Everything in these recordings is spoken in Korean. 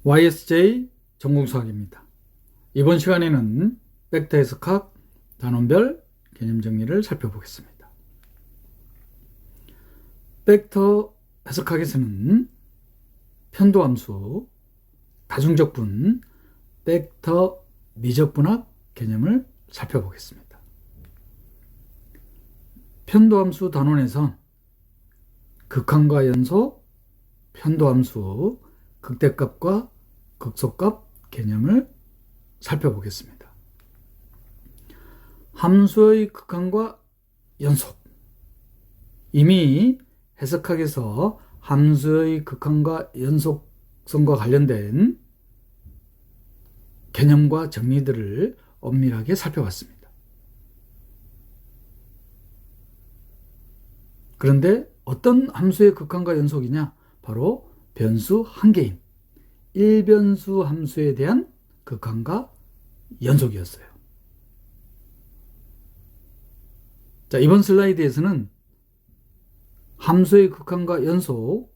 YSJ 전공수학입니다. 이번 시간에는 벡터 해석학 단원별 개념 정리를 살펴보겠습니다. 벡터 해석학에서는 편도함수, 다중적분, 벡터 미적분학 개념을 살펴보겠습니다. 편도함수 단원에서 극한과 연속, 편도함수, 극대값과 극소값 개념을 살펴보겠습니다. 함수의 극한과 연속. 이미 해석학에서 함수의 극한과 연속성과 관련된 개념과 정리들을 엄밀하게 살펴봤습니다. 그런데 어떤 함수의 극한과 연속이냐? 바로 변수 한 개인 1변수 함수에 대한 극한과 연속이었어요. 자, 이번 슬라이드에서는 함수의 극한과 연속,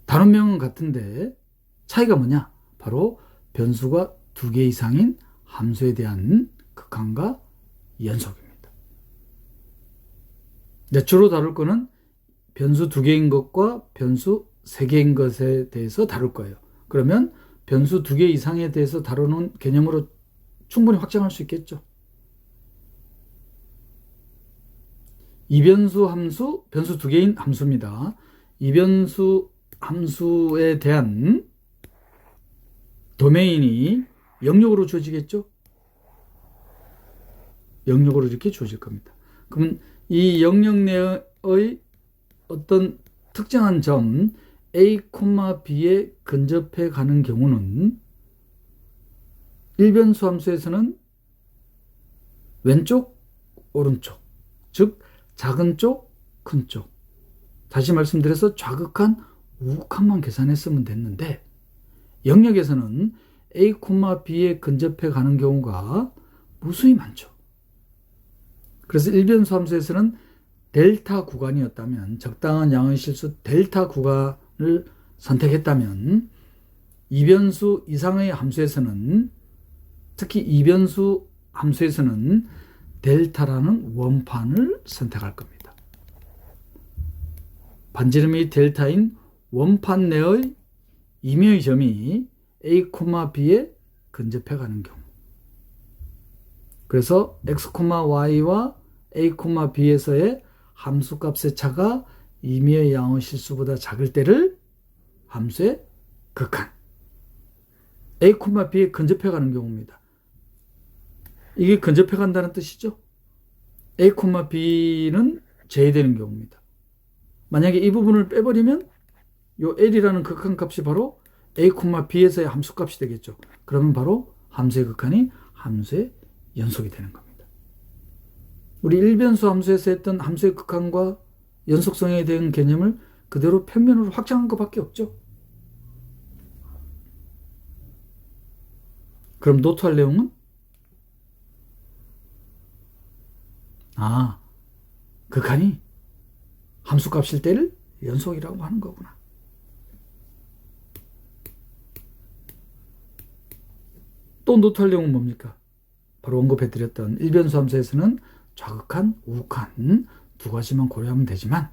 단원명은 같은데 차이가 뭐냐? 바로 변수가 2개 이상인 함수에 대한 극한과 연속입니다. 이제 주로 다룰 거는 변수 2개인 것과 변수 3개인 것에 대해서 다룰 거예요. 그러면 변수 2개 이상에 대해서 다루는 개념으로 충분히 확장할 수 있겠죠. 이변수 함수, 변수 2개인 함수입니다. 이변수 함수에 대한 도메인이 영역으로 주어지겠죠. 영역으로 이렇게 주어질 겁니다. 그러면 이 영역 내의 어떤 특정한 점 A, B에 근접해 가는 경우는 일변수 함수에서는 왼쪽, 오른쪽, 즉 작은 쪽, 큰 쪽. 다시 말씀드려서 좌극한, 우극한만 계산했으면 됐는데 영역에서는 A, B에 근접해 가는 경우가 무수히 많죠. 그래서 일변수 함수에서는 델타 구간이었다면, 적당한 양의 실수 델타 구간을 선택했다면, 이변수 이상의 함수에서는, 특히 이변수 함수에서는 델타라는 원판을 선택할 겁니다. 반지름이 델타인 원판 내의 임의의 점이 A, B에 근접해 가는 경우. 그래서 X, Y와 A, B에서의 함수값의 차가 임의의 양의 실수보다 작을 때를 함수의 극한, A, B에 근접해 가는 경우입니다. 이게 근접해 간다는 뜻이죠. A, B는 제외되는 경우입니다. 만약에 이 부분을 빼버리면 요 L이라는 극한값이 바로 A, B에서의 함수값이 되겠죠. 그러면 바로 함수의 극한이 함수의 연속이 되는 겁니다. 우리 일변수 함수에서 했던 함수의 극한과 연속성에 대한 개념을 그대로 평면으로 확장한 것밖에 없죠. 그럼 노트할 내용은? 극한이 함수값일 때를 연속이라고 하는 거구나. 또 노트할 내용은 뭡니까? 바로 언급해드렸던 일변수 함수에서는 좌극한, 우극한 두 가지만 고려하면 되지만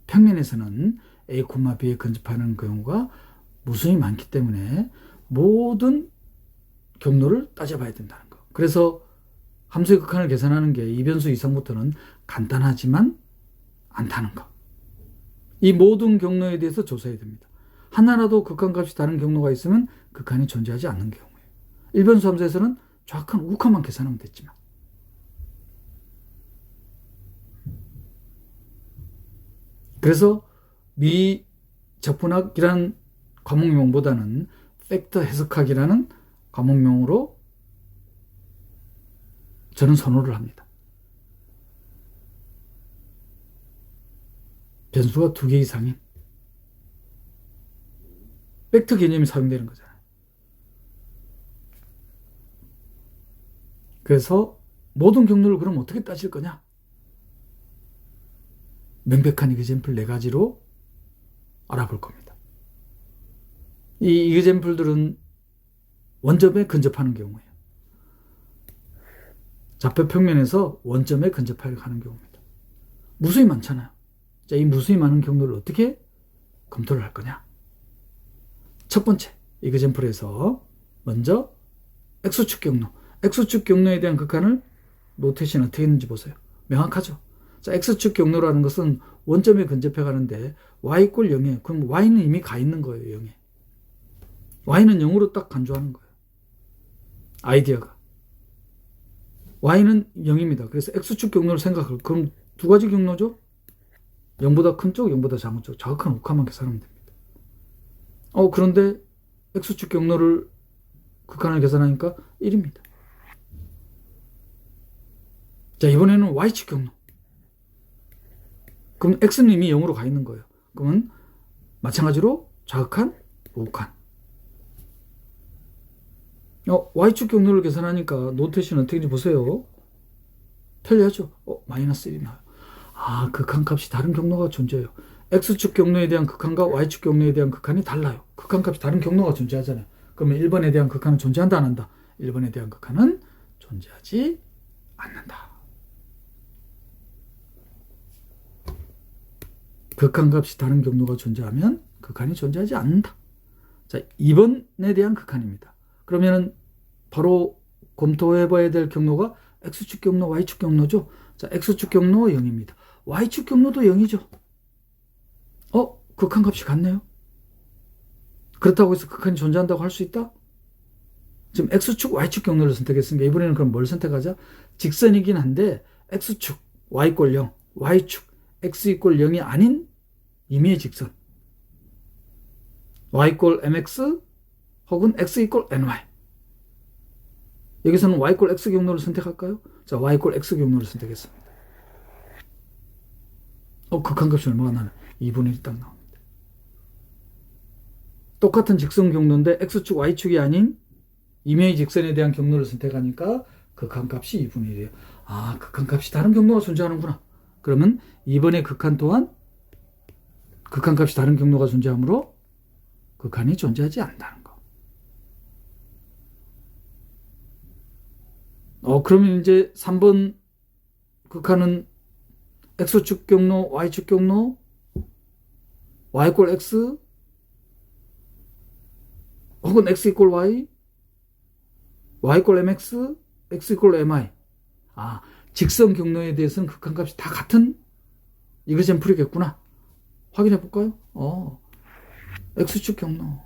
평면에서는 A, B에 근접하는 경우가 무수히 많기 때문에 모든 경로를 따져봐야 된다는 거. 그래서 함수의 극한을 계산하는 게 이변수 이상부터는 간단하지만 않다는 거. 이 모든 경로에 대해서 조사해야 됩니다. 하나라도 극한값이 다른 경로가 있으면 극한이 존재하지 않는 경우예요. 일변수 함수에서는 좌극한, 우극한만 계산하면 됐지만. 그래서 미적분학이라는 과목명보다는 벡터 해석학이라는 과목명으로 저는 선호를 합니다. 변수가 2개 이상인 벡터 개념이 사용되는 거잖아요. 그래서 모든 경로를 그럼 어떻게 따질 거냐? 명백한 이그젬플 4가지로 알아볼 겁니다. 이 이그젠플들은 원점에 근접하는 경우예요. 좌표 평면에서 원점에 근접하게 가는 경우입니다. 무수히 많잖아요. 자, 이 무수히 많은 경로를 어떻게 검토를 할 거냐? 첫 번째, 이그젠플에서 먼저 X축 경로. X축 경로에 대한 극한을 노테이션 어떻게 했는지 보세요. 명확하죠? 자, X축 경로라는 것은 원점에 근접해 가는데 Y 꼴 0에, 그럼 Y는 이미 가 있는 거예요, 0에. Y는 0으로 딱 간주하는 거예요. 아이디어가. Y는 0입니다. 그래서 X축 경로를 생각할, 그럼 두 가지 경로죠? 0보다 큰 쪽, 0보다 작은 쪽. 자극한 옥함만 계산하면 됩니다. 그런데 X축 경로를 극한을 계산하니까 1입니다. 자, 이번에는 Y축 경로. 그럼 X는 이미 0으로 가 있는 거예요. 그러면 마찬가지로 자극한 우극한. Y축 경로를 계산하니까 노테이션 어떻게인지 보세요. 편리하죠? 마이너스 1이 나와요. 극한값이 다른 경로가 존재해요. X축 경로에 대한 극한과 Y축 경로에 대한 극한이 달라요. 극한값이 다른 경로가 존재하잖아요. 그러면 1번에 대한 극한은 존재한다, 안 한다? 1번에 대한 극한은 존재하지 않는다. 극한값이 다른 경로가 존재하면 극한이 존재하지 않는다. 자, 2번에 대한 극한입니다. 그러면은 바로 검토해봐야 될 경로가 X축 경로, Y축 경로죠. 자, X축 경로 0입니다. Y축 경로도 0이죠. 극한값이 같네요. 그렇다고 해서 극한이 존재한다고 할 수 있다? 지금 X축, Y축 경로를 선택했으니까 이번에는 그럼 뭘 선택하자? 직선이긴 한데 X축, Y 꼴 0, Y축, X 이꼴 0이 아닌 임의의 직선. Y 꼴 MX 혹은 X 이꼴 NY. 여기서는 Y 꼴 X 경로를 선택할까요? 자, Y 꼴 X 경로를 선택했습니다. 극한값이 얼마가 나나? 2분의 1 딱 나옵니다. 똑같은 직선 경로인데 X축, Y축이 아닌 임의의 직선에 대한 경로를 선택하니까 극한값이 2분의 1이에요. 극한값이 다른 경로가 존재하는구나. 그러면 2번의 극한 또한 극한값이 다른 경로가 존재하므로 극한이 존재하지 않는다는 거. 그러면 이제 3번 극한은 X축 경로, Y축 경로, Y 꼴 X 혹은 X 이꼴 Y, Y 꼴 MX, X 이꼴 MI. 직선 경로에 대해서는 극한값이 다 같은 이그젠플이겠구나. 확인해 볼까요? X축 경로,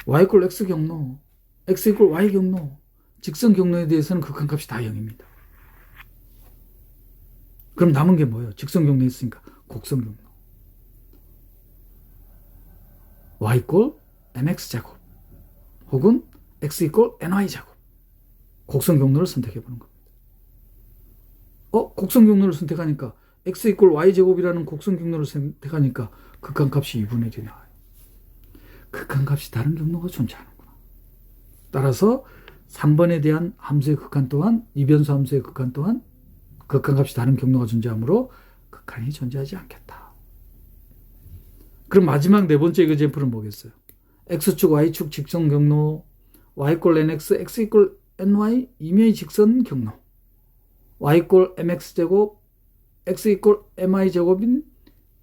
Y 꼴 X 경로, X 이꼴 Y 경로, 직선 경로에 대해서는 극한값이 다 0입니다. 그럼 남은 게 뭐예요? 직선 경로에 있으니까 곡선 경로. Y 꼴 MX제곱 혹은 X 이꼴 NY제곱. 곡선 경로를 선택해 보는 겁니다. 곡선 경로를 선택하니까 X 이꼴 Y제곱이라는 곡선 경로를 선택하니까 극한값이 2분의 1이 나와요. 극한값이 다른 경로가 존재하는구나. 따라서 3번에 대한 함수의 극한 또한, 이변수 함수의 극한 또한 극한값이 다른 경로가 존재하므로 극한이 존재하지 않겠다. 그럼 마지막 네 번째 이그젠플은 뭐겠어요? X축, Y축 직선 경로, Y 꼴 NX, X 이꼴 NY 임의의 직선 경로, Y 꼴 MX제곱, X 이꼴 MI제곱인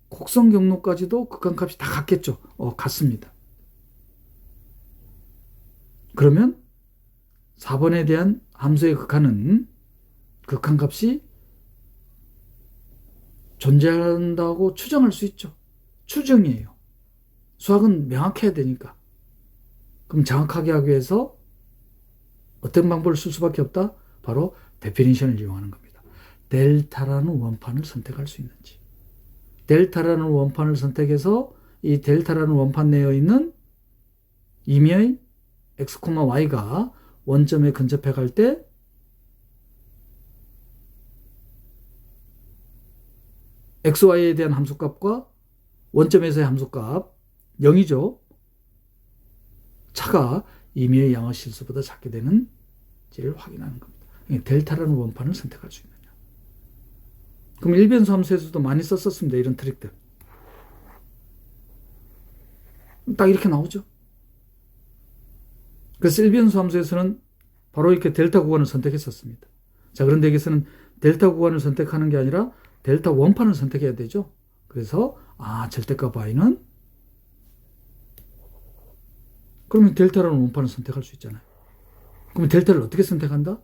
곡선 경로까지도 극한값이 다 같겠죠? 같습니다. 그러면 4번에 대한 함수의 극한은 극한값이 존재한다고 추정할 수 있죠. 추정이에요. 수학은 명확해야 되니까. 그럼 정확하게 하기 위해서 어떤 방법을 쓸 수밖에 없다? 바로 데피니션을 이용하는 겁니다. 델타라는 원판을 선택할 수 있는지. 델타라는 원판을 선택해서 이 델타라는 원판 내에 있는 임의의 x, y가 원점에 근접해 갈 때 x, y에 대한 함수값과 원점에서의 함수값 0이죠. 차가 임의의 양의 실수보다 작게 되는지를 확인하는 겁니다. 델타라는 원판을 선택할 수 있느냐. 그럼 일변수 함수에서도 많이 썼었습니다. 이런 트릭들. 딱 이렇게 나오죠. 그래서 일변수 함수에서는 바로 이렇게 델타 구간을 선택했었습니다. 자, 그런데 여기서는 델타 구간을 선택하는 게 아니라 델타 원판을 선택해야 되죠. 그래서 절대값 y는, 그러면 델타라는 원판을 선택할 수 있잖아요. 그럼 델타를 어떻게 선택한다?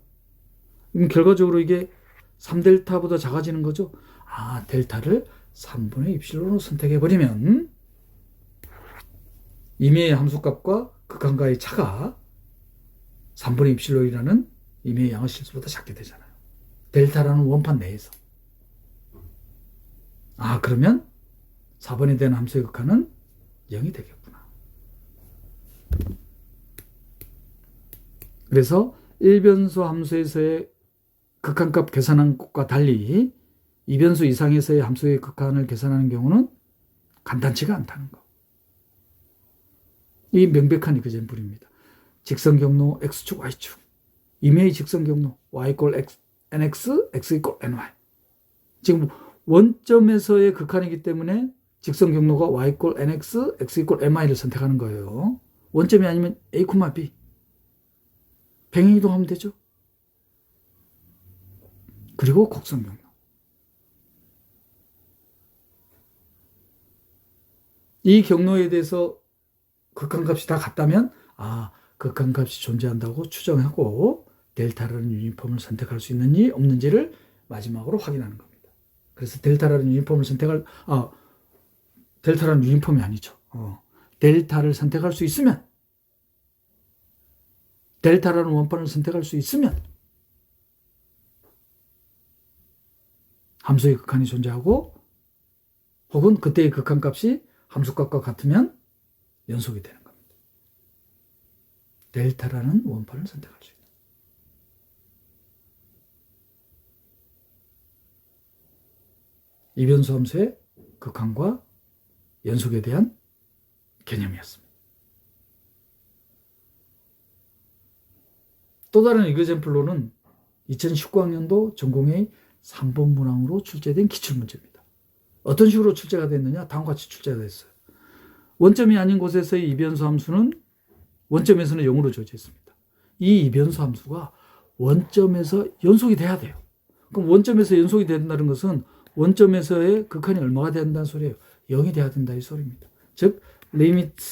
그럼 결과적으로 이게 3델타보다 작아지는 거죠. 델타를 3분의 입실론으로 선택해버리면 임의의 함수값과 극한과의 차가 3분의 입실론이라는 임의의 양의 실수보다 작게 되잖아요. 델타라는 원판 내에서. 그러면 4번에 대한 함수의 극한은 0이 되겠구나. 그래서 1변수 함수에서의 극한값 계산한 것과 달리 2변수 이상에서의 함수의 극한을 계산하는 경우는 간단치가 않다는 거. 이 명백한 이그젠플입니다. 직선 경로 x축 y축, 임의의 직선 경로 y = nx, x = ny. 지금 원점에서의 극한이기 때문에 직선 경로가 y = nx, x = ny를 선택하는 거예요. 원점이 아니면 a, b. 평행 이동하면 되죠. 그리고 곡선 경로. 이 경로에 대해서 극한값이 다 같다면 극한값이 존재한다고 추정하고 델타라는 유니폼을 선택할 수 있는지 없는지를 마지막으로 확인하는 겁니다. 그래서 델타라는 유니폼을 델타라는 유니폼이 아니죠. 델타를 선택할 수 있으면, 델타라는 원판을 선택할 수 있으면 함수의 극한이 존재하고 혹은 그때의 극한값이 함수값과 같으면 연속이 되는 겁니다. 델타라는 원판을 선택할 수 있는. 이변수 함수의 극한과 연속에 대한 개념이었습니다. 또 다른 이그젠플로는 2019학년도 전공의 3번 문항으로 출제된 기출문제입니다. 어떤 식으로 출제가 됐느냐? 다음과 같이 출제가 됐어요. 원점이 아닌 곳에서의 이변수 함수는 원점에서는 0으로 주어졌습니다. 이 이변수 함수가 원점에서 연속이 돼야 돼요. 그럼 원점에서 연속이 된다는 것은 원점에서의 극한이 얼마가 된다는 소리예요? 0이 돼야 된다 이 소리입니다. 즉 리미트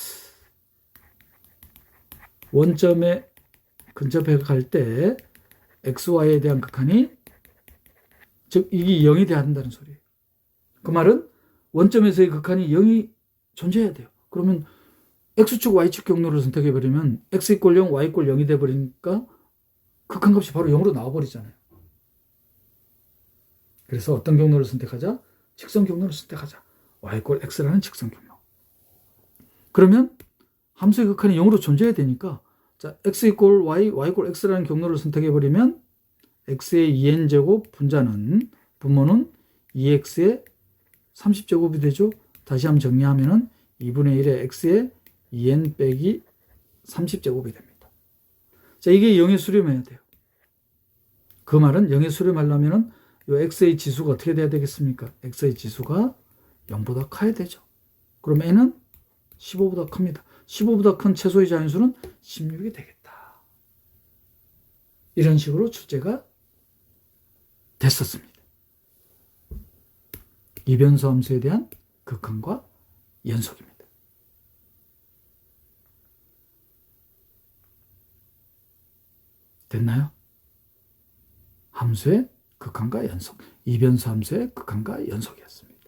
원점에 근접해 갈 때 xy에 대한 극한이, 즉 이게 0이 돼야 한다는 소리예요. 그 말은 원점에서의 극한이 0이 존재해야 돼요. 그러면 x축 y축 경로를 선택해버리면 x = 0, y = 0이 돼버리니까 극한값이 바로 0으로 나와버리잖아요. 그래서 어떤 경로를 선택하자? 직선 경로를 선택하자. y = x라는 직선 경로. 그러면 함수의 극한이 0으로 존재해야 되니까 x = y, y = x라는 경로를 선택해버리면 x의 2n제곱 분모는 2x의 30제곱이 되죠. 다시 한번 정리하면 2분의 1의 x의 2n 빼기 30제곱이 됩니다. 이게 0에 수렴해야 돼요. 그 말은 0에 수렴하려면 이 x의 지수가 어떻게 돼야 되겠습니까? x의 지수가 0보다 커야 되죠. 그럼 n은 15보다 큽니다. 15보다 큰 최소의 자연수는 16이 되겠다. 이런 식으로 출제가 됐었습니다. 이변수 함수에 대한 극한과 연속입니다. 됐나요? 함수의 극한과 연속, 이변수 함수의 극한과 연속이었습니다.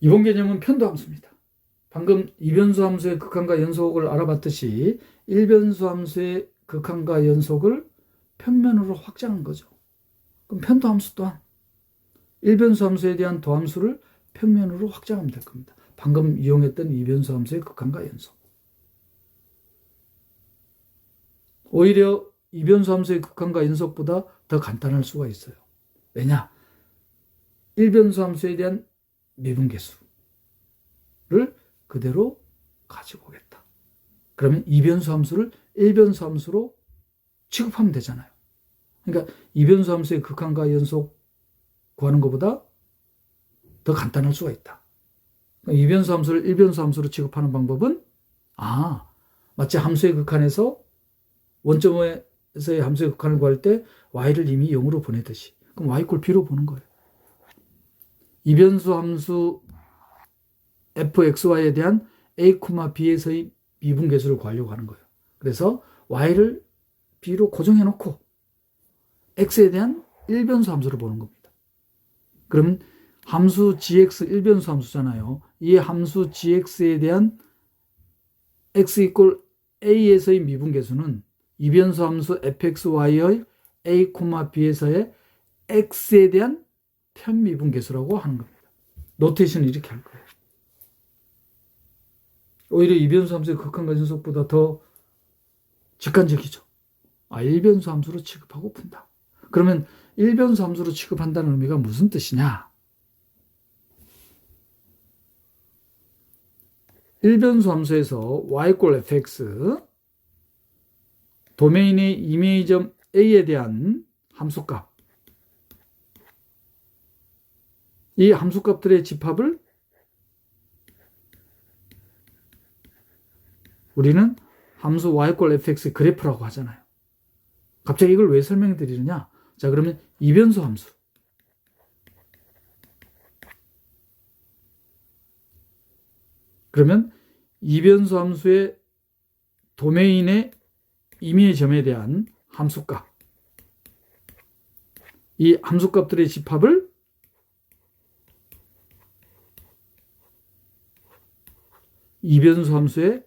이번 개념은 편도함수입니다. 방금 이변수 함수의 극한과 연속을 알아봤듯이 1변수 함수의 극한과 연속을 평면으로 확장한 거죠. 그럼 편도함수 또한 1변수 함수에 대한 도함수를 평면으로 확장하면 될 겁니다. 방금 이용했던 2변수 함수의 극한과 연속. 오히려 2변수 함수의 극한과 연속보다 더 간단할 수가 있어요. 왜냐? 1변수 함수에 대한 미분계수를 그대로 가지고 오겠다. 그러면 2변수 함수를 1변수 함수로 취급하면 되잖아요. 그러니까 2변수 함수의 극한과 연속 구하는 것보다 더 간단할 수가 있다. 이변수 함수를 일변수 함수로 취급하는 방법은 마치 함수의 극한에서 원점에서의 함수의 극한을 구할 때 y를 이미 0으로 보내듯이. 그럼 y 꼴 b로 보는 거예요. 이변수 함수 fxy에 대한 a, b에서의 미분계수를 구하려고 하는 거예요. 그래서 y를 b로 고정해 놓고 x에 대한 일변수 함수를 보는 겁니다. 그러면 함수 gx 일변수 함수잖아요. 이 함수 gx에 대한 x 이꼴 a에서의 미분계수는 이변수 함수 fxy의 a, b에서의 x에 대한 편미분계수라고 하는 겁니다. 노테이션을 이렇게 할 거예요. 오히려 이변수 함수의 극한과 연속보다 더 직관적이죠. 일변수 함수로 취급하고 푼다. 그러면 일변수 함수로 취급한다는 의미가 무슨 뜻이냐? 일변수 함수에서 y꼴 fx 도메인의 이메이점 a에 대한 함수값, 이 함수값들의 집합을 우리는 함수 y꼴 fx의 그래프라고 하잖아요. 갑자기 이걸 왜 설명해 드리느냐? 자, 그러면 이변수 함수. 그러면 이변수 함수의 도메인의 임의의 점에 대한 함수값. 이 함수값들의 집합을 이변수 함수의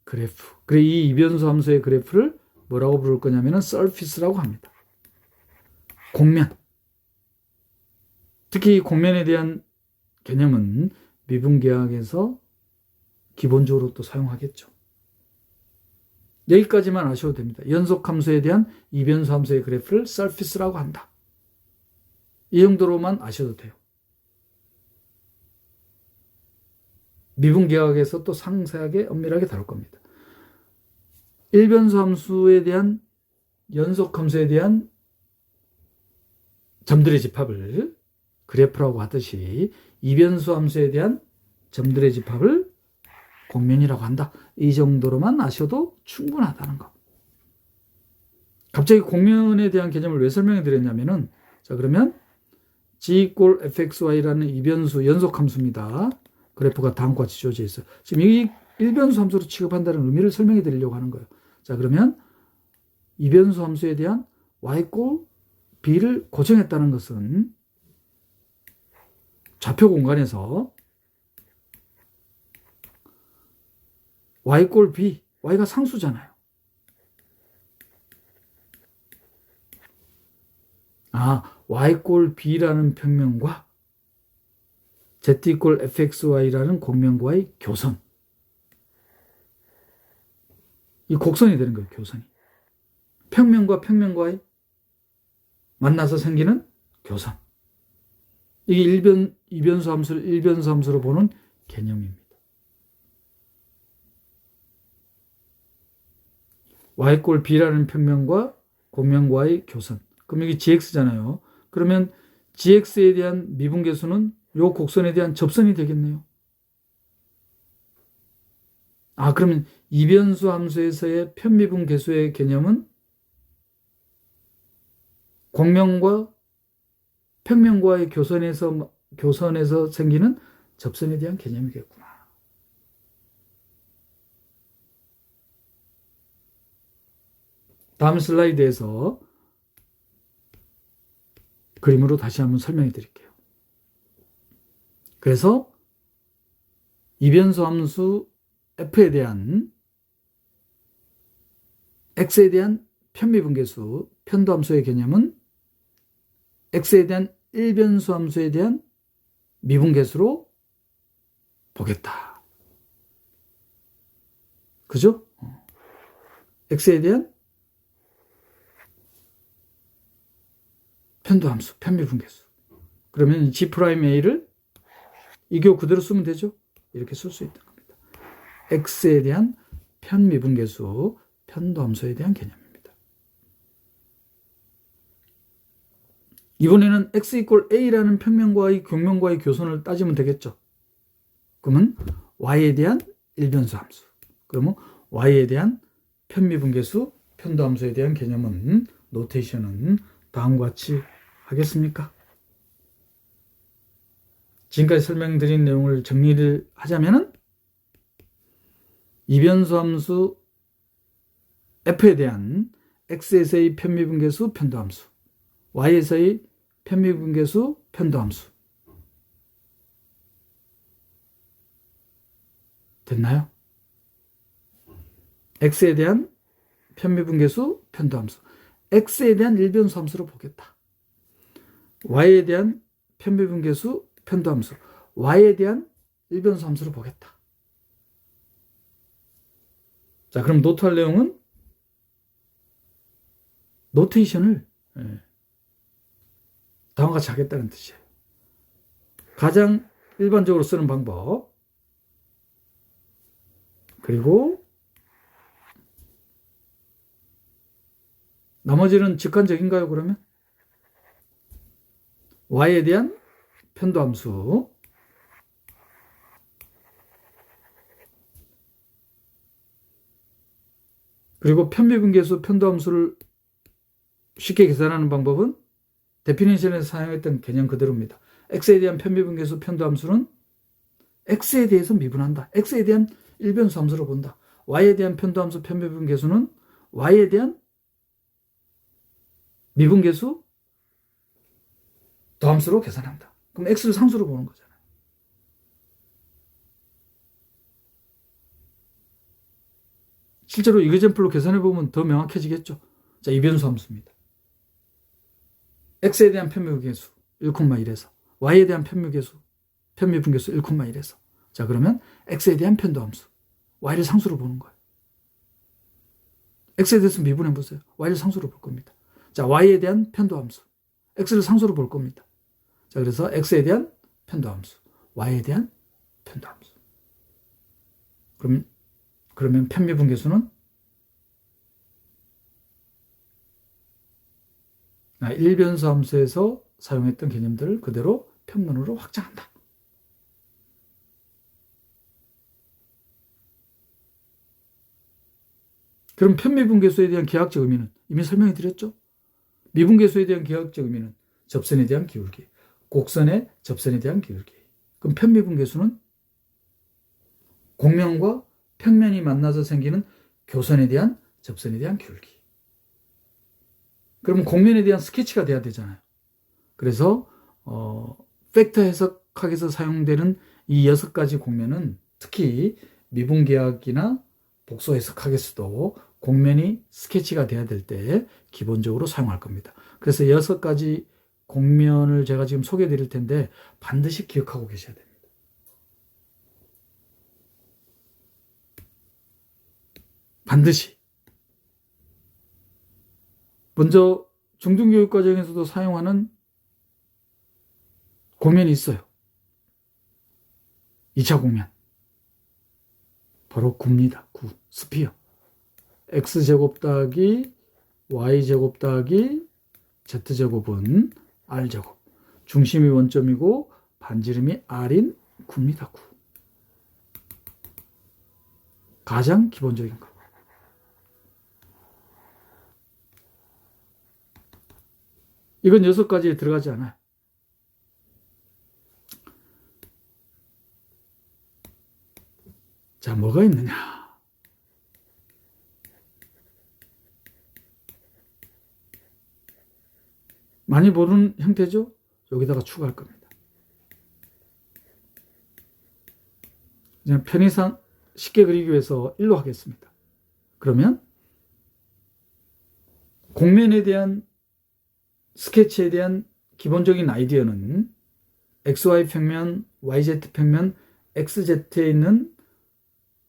그래프. 그래, 이 이변수 함수의 그래프를 뭐라고 부를 거냐면은 서피스라고 합니다. 곡면. 특히 이 곡면에 대한 개념은 미분계학에서 기본적으로 또 사용하겠죠. 여기까지만 아셔도 됩니다. 연속함수에 대한 이변수 함수의 그래프를 서피스라고 한다. 이 정도로만 아셔도 돼요. 미분계학에서 또 상세하게 엄밀하게 다룰 겁니다. 일변수 함수에 대한 연속함수에 대한 점들의 집합을 그래프라고 하듯이 이변수 함수에 대한 점들의 집합을 곡면이라고 한다. 이 정도로만 아셔도 충분하다는 거. 갑자기 곡면에 대한 개념을 왜 설명해 드렸냐면은, 자, 그러면 g 이꼴 fxy라는 이변수 연속함수입니다. 그래프가 다음과 같이 주어져 있어요. 지금 이 일변수 함수로 취급한다는 의미를 설명해 드리려고 하는 거예요. 자, 그러면 이변수 함수에 대한 y꼴 b를 고정했다는 것은 좌표 공간에서 y꼴 b, y가 상수잖아요. y꼴 b라는 평면과 z 이꼴 fxy라는 곡면과의 교선. 이 곡선이 되는 거예요, 교선이. 평면과 평면과의 만나서 생기는 교선. 이게 이변수 함수를 일변수 함수로 보는 개념입니다. y꼴 b라는 평면과 곡면과의 교선. 그럼 여기 gx잖아요. 그러면 gx에 대한 미분계수는 이 곡선에 대한 접선이 되겠네요. 그러면 이변수 함수에서의 편미분계수의 개념은 곡면과 평면과의 교선에서 생기는 접선에 대한 개념이겠구나. 다음 슬라이드에서 그림으로 다시 한번 설명해 드릴게요. 그래서 이변수 함수 f에 대한 x에 대한 편미분계수, 편도함수의 개념은 x에 대한 일변수 함수에 대한 미분계수로 보겠다. 그죠? x에 대한 편도함수, 편미분계수. 그러면 G'A를 이 교 그대로 쓰면 되죠? 이렇게 쓸 수 있는 겁니다. x에 대한 편미분계수, 편도함수에 대한 개념입니다. 이번에는 x 이꼴 a라는 평면과의 곡면과의 교선을 따지면 되겠죠? 그러면 y에 대한 일변수 함수. 그러면 y에 대한 편미분계수, 편도함수에 대한 개념은 노테이션은 다음과 같이 하겠습니까? 지금까지 설명드린 내용을 정리를 하자면은 이변수 함수 f에 대한 x에서의 편미분계수, 편도함수, y에서의 편미분계수, 편도함수. 됐나요? x에 대한 편미분계수, 편도함수. x에 대한 일변수 함수로 보겠다. y에 대한 편미분계수, 편도함수. y에 대한 일변수 함수로 보겠다. 자, 그럼 노트할 내용은 노테이션을 다음과 같이 하겠다는 뜻이에요. 가장 일반적으로 쓰는 방법, 그리고 나머지는 직관적인가요, 그러면? y에 대한 편도함수, 그리고 편미분계수, 편도함수를 쉽게 계산하는 방법은 데피니션에서 사용했던 개념 그대로입니다. x에 대한 편미분계수, 편도함수는 x에 대해서 미분한다. x에 대한 일변수 함수로 본다. y에 대한 편도함수, 편미분계수는 y에 대한 미분계수, 도함수로 계산한다. 그럼 x를 상수로 보는 거잖아요. 실제로 이그젠플로 계산해보면 더 명확해지겠죠. 자, 이변수 함수입니다. x에 대한 편미분계수 1,1에서 y에 대한 편미분계수 1,1에서 자, 그러면 x에 대한 편도함수 y를 상수로 보는 거예요. x에 대해서 미분해보세요. y를 상수로 볼 겁니다. 자, y에 대한 편도함수 x를 상수로 볼 겁니다. 자, 그래서 x에 대한 편도함수 y에 대한 편도함수. 그러면 편미분계수는 일변수 함수에서 사용했던 개념들을 그대로 편문으로 확장한다. 그럼 편미분계수에 대한 기하학적 의미는 이미 설명해 드렸죠? 미분계수에 대한 기하학적 의미는 접선에 대한 기울기, 곡선의 접선에 대한 기울기. 그럼 편미분계수는 곡면과 평면이 만나서 생기는 교선에 대한 접선에 대한 기울기. 그러면 곡면에 대한 스케치가 돼야 되잖아요. 그래서 팩터 해석학에서 사용되는 이 6가지 곡면은 특히 미분계학이나 복소 해석학에서도 곡면이 스케치가 돼야 될 때 기본적으로 사용할 겁니다. 그래서 6가지 곡면을 제가 지금 소개해 드릴 텐데 반드시 기억하고 계셔야 됩니다. 반드시. 먼저 중등교육과정에서도 사용하는 곡면이 있어요. 2차 곡면. 바로 구입니다. 구. 스피어. x제곱 더하기 y제곱 더하기 z제곱은 r제곱. 중심이 원점이고 반지름이 r인 구입니다. 구. 가장 기본적인 거. 이건 6가지에 들어가지 않아요. 자, 뭐가 있느냐? 많이 보는 형태죠? 여기다가 추가할 겁니다. 그냥 편의상 쉽게 그리기 위해서 1로 하겠습니다. 그러면 곡면에 대한 스케치에 대한 기본적인 아이디어는 XY 평면, YZ 평면, XZ에 있는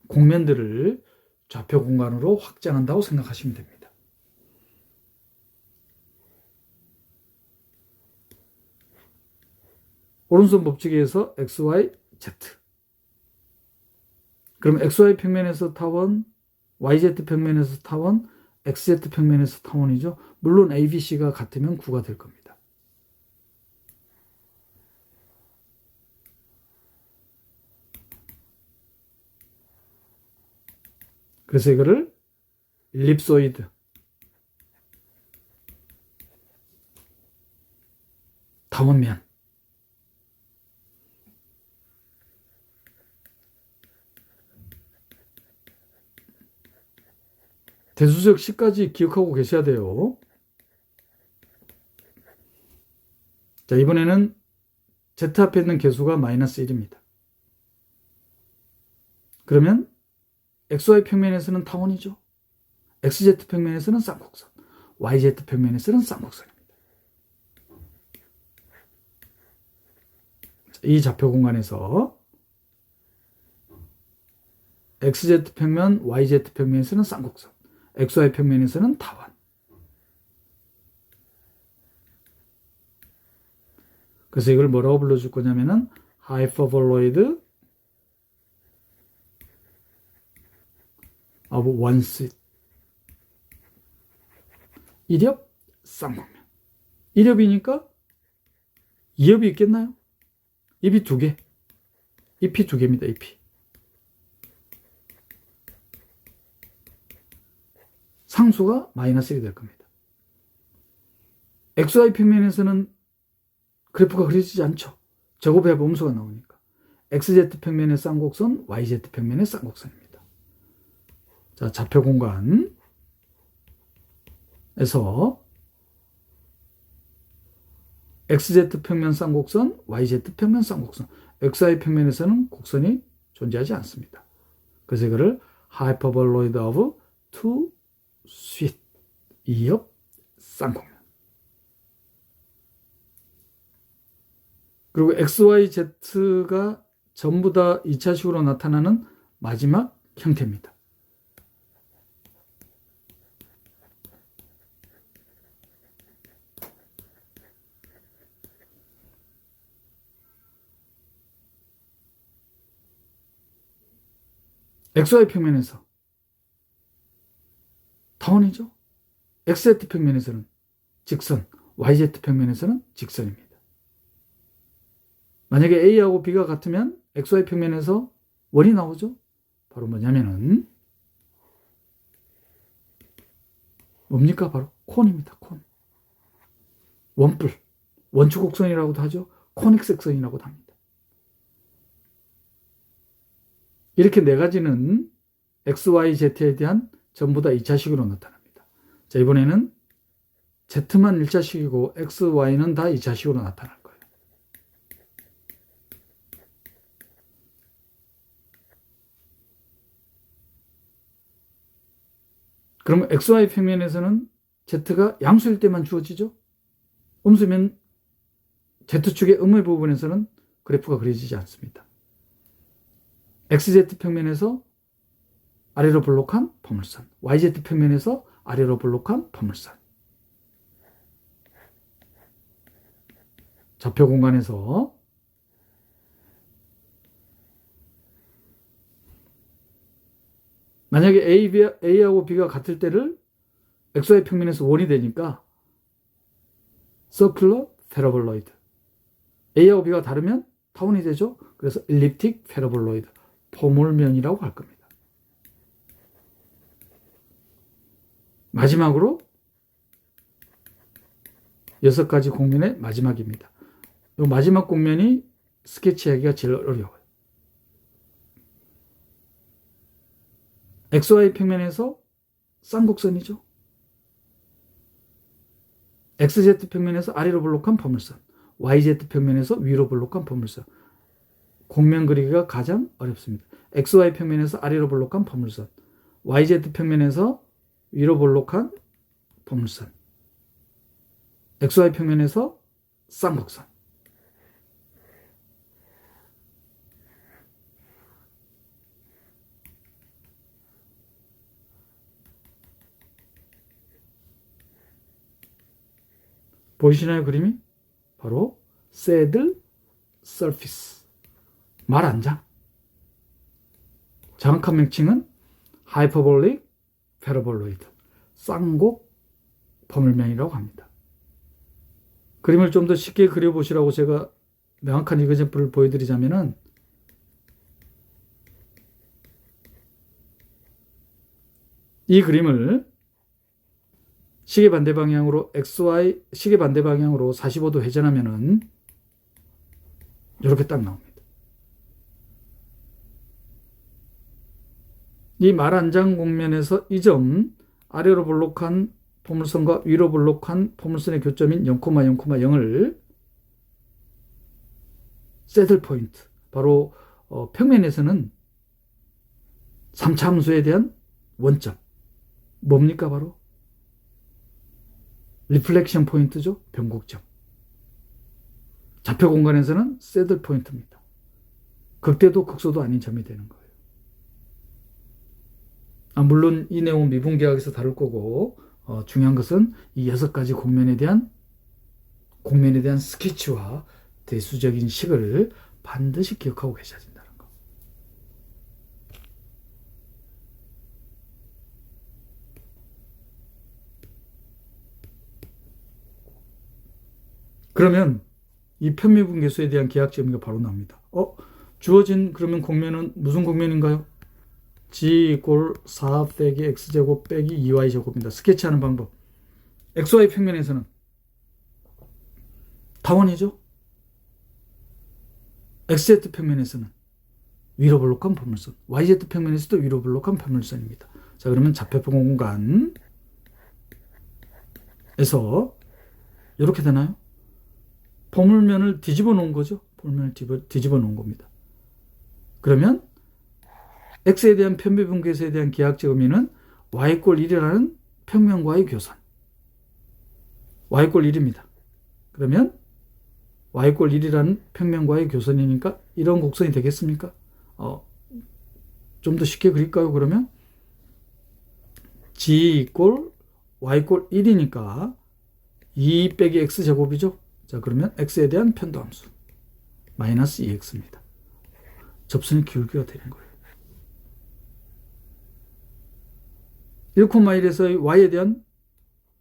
곡면들을 좌표 공간으로 확장한다고 생각하시면 됩니다. 오른손 법칙에서 XY, Z. 그럼 XY 평면에서 타원, YZ 평면에서 타원, XZ 평면에서 타원이죠. 물론 ABC가 같으면 9가 될 겁니다. 그래서 이거를 일립소이드, 타원면, 대수적 C까지 기억하고 계셔야 돼요. 자, 이번에는 Z 앞에 있는 개수가 마이너스 1입니다. 그러면 XY 평면에서는 타원이죠. XZ 평면에서는 쌍곡선, YZ 평면에서는 쌍곡선입니다. 이 좌표 공간에서 XZ 평면, YZ 평면에서는 쌍곡선, XY 평면에서는 타원. 그래서 이걸 뭐라고 불러줄 거냐면은 hyperboloid of one side. 일엽 쌍곡면. 일엽이니까 2엽이 있겠나요? 입이 2개. 잎이 2개입니다. 잎이. 상수가 마이너스 1이 될 겁니다. XY 평면에서는 그래프가 그려지지 않죠. 제곱의 음수가 나오니까. XZ 평면의 쌍곡선, YZ 평면의 쌍곡선입니다. 자, 좌표 공간에서 XZ 평면 쌍곡선, YZ 평면 쌍곡선, XY 평면에서는 곡선이 존재하지 않습니다. 그래서 이거를 hyperboloid of two sweet, 2옆 쌍곡면. 그리고 XYZ가 전부 다 2차식으로 나타나는 마지막 형태입니다. XY 평면에서 타원이죠. XZ 평면에서는 직선, YZ 평면에서는 직선입니다. 만약에 A하고 B가 같으면 XY 평면에서 원이 나오죠. 바로 뭐냐면은 뭡니까? 바로 콘입니다. 콘. 원뿔, 원축곡선이라고도 하죠. 코닉 섹선이라고도 합니다. 이렇게 네 가지는 X, Y, Z에 대한 전부 다 2차식으로 나타납니다. 자, 이번에는 Z만 1차식이고 X, Y는 다 2차식으로 나타날 거예요. 그러면 XY 평면에서는 Z가 양수일 때만 주어지죠. 음수면 Z축의 음의 부분에서는 그래프가 그려지지 않습니다. XZ 평면에서 아래로 볼록한 포물선, YZ 평면에서 아래로 볼록한 포물선. 좌표 공간에서 만약에 A하고 B가 같을 때를 XY 평면에서 원이 되니까 circular paraboloid. A하고 B가 다르면 타원이 되죠. 그래서 elliptic paraboloid, 포물면이라고 할 겁니다. 마지막으로 6가지 곡면의 마지막입니다. 이 마지막 곡면이 스케치하기가 제일 어려워요. XY 평면에서 쌍곡선이죠. XZ 평면에서 아래로 볼록한 포물선, YZ 평면에서 위로 볼록한 포물선. 곡면 그리기가 가장 어렵습니다. XY 평면에서 아래로 볼록한 포물선, YZ 평면에서 위로 볼록한 포물선, XY 평면에서 쌍곡선. 보이시나요, 그림이? 바로 saddle surface, 말안장. 정확한 명칭은 hyperbolic paraboloid, 쌍곡 포물면이라고 합니다. 그림을 좀 더 쉽게 그려보시라고 제가 명확한 이그젠플을 보여드리자면은 이 그림을 시계 반대 방향으로 XY 시계 반대 방향으로 45도 회전하면은 이렇게 딱 나옵니다. 이 말 한 장 곡면에서 이 점 아래로 볼록한 포물선과 위로 볼록한 포물선의 교점인 0,0,0을 새들 포인트, 바로 평면에서는 3차 함수에 대한 원점, 뭡니까? 바로 리플렉션 포인트죠. 변곡점. 좌표 공간에서는 새들 포인트입니다. 극대도 극소도 아닌 점이 되는 거예요. 물론 이 내용은 미분계학에서 다룰 거고, 중요한 것은 이 6가지 곡면에 대한 스케치와 대수적인 식을 반드시 기억하고 계셔야 된다는 거. 그러면 이 편미분계수에 대한 계약 정의가 바로 나옵니다. 주어진 그러면 곡면은 무슨 곡면인가요? G 이꼴 4 빼기 X제곱 빼기 2Y제곱입니다. 스케치하는 방법. XY 평면에서는 타원이죠. XZ 평면에서는 위로 볼록한 포물선, YZ 평면에서도 위로 볼록한 포물선입니다. 자, 그러면 좌표평 공간에서 이렇게 되나요? 포물면을 뒤집어 놓은 거죠. 포물면을 뒤집어 놓은 겁니다. 그러면 X에 대한 편비분계수에 대한 기하학적 의미는 Y꼴 1이라는 평면과의 교선. Y꼴 1입니다. 그러면 Y꼴 1이라는 평면과의 교선이니까 이런 곡선이 되겠습니까? 좀 더 쉽게 그릴까요? 그러면 G 이꼴 Y꼴 1이니까 2 빼기 X제곱이죠. 자, 그러면 X에 대한 편도함수 마이너스 2X입니다. 접선의 기울기가 되는 거예요. 1,1에서의 Y에 대한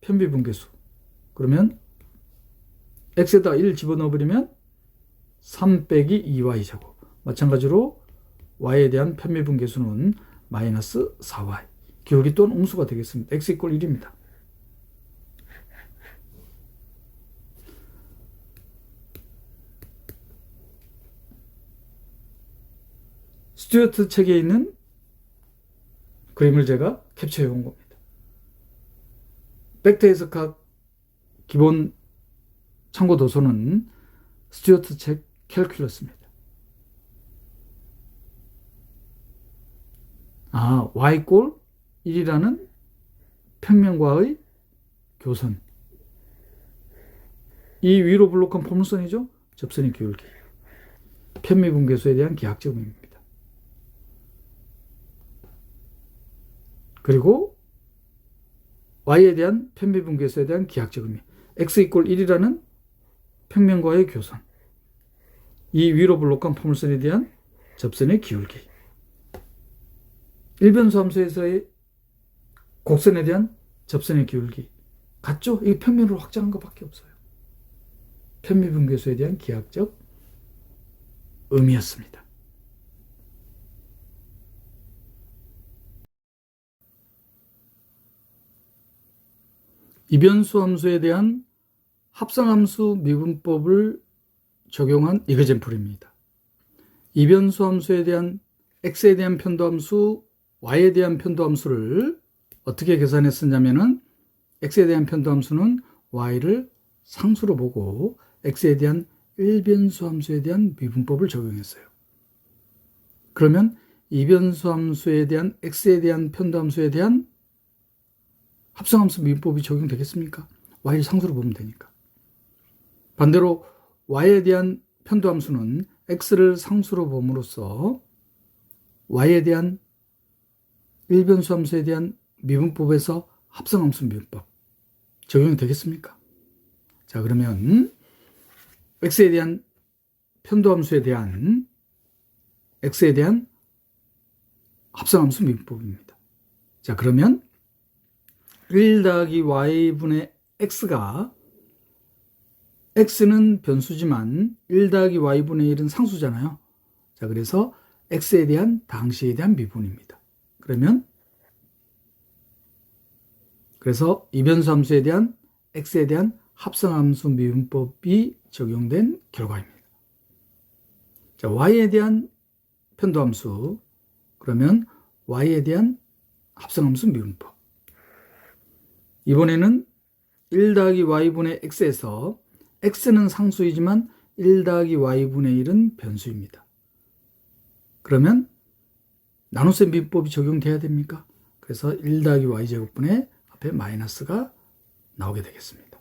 편비분계수. 그러면 X에다 1 집어넣어버리면 3 빼기 2Y제곱. 마찬가지로 Y에 대한 편비분계수는 마이너스 4Y. 기울기 또는 음수가 되겠습니다. X 이꼴 1입니다. 스튜어트 책에 있는 그림을 제가 캡처해 온 겁니다. 벡터 해석학 기본 참고 도서는 스튜어트 책 캘큘러스입니다. Y꼴 1이라는 평면과의 교선. 이 위로 볼록한 포물선이죠. 접선의 기울기. 편미분계수에 대한 기하학적 의미입니다. 그리고 Y에 대한 편비분계수에 대한 기하학적 의미. X 이꼴 1이라는 평면과의 교선. 이 위로 볼록한 포물선에 대한 접선의 기울기. 일변수 함수에서의 곡선에 대한 접선의 기울기. 같죠? 이 평면으로 확장한 것밖에 없어요. 편미분계수에 대한 기하학적 의미였습니다. 이변수 함수에 대한 합성함수 미분법을 적용한 이그젠플입니다. 이변수 함수에 대한 X에 대한 편도함수, Y에 대한 편도함수를 어떻게 계산했었냐면은 X에 대한 편도함수는 Y를 상수로 보고 X에 대한 일변수 함수에 대한 미분법을 적용했어요. 그러면 이변수 함수에 대한 X에 대한 편도함수에 대한 합성함수 미분법이 적용되겠습니까? Y를 상수로 보면 되니까. 반대로 Y에 대한 편도함수는 X를 상수로 봄으로써 Y에 대한 일변수 함수에 대한 미분법에서 합성함수 미분법 적용이 되겠습니까? 자, 그러면 X에 대한 편도함수에 대한 X에 대한 합성함수 미분법입니다. 자, 그러면 1 더하기 Y분의 X가 X는 변수지만 1 더하기 Y분의 1은 상수잖아요. 자, 그래서 X에 대한 당시에 대한 미분입니다. 그러면 그래서 이변수 함수에 대한 x에 대한 합성함수 미분법이 적용된 결과입니다. 자, y에 대한 편도함수, 그러면 y에 대한 합성함수 미분법. 이번에는 1 더하기 y분의 x에서 x는 상수이지만 1 더하기 y분의 1은 변수입니다. 그러면 나눗셈 미분법이 적용돼야 됩니까? 그래서 1 더하기 y제곱분의 앞에 마이너스가 나오게 되겠습니다.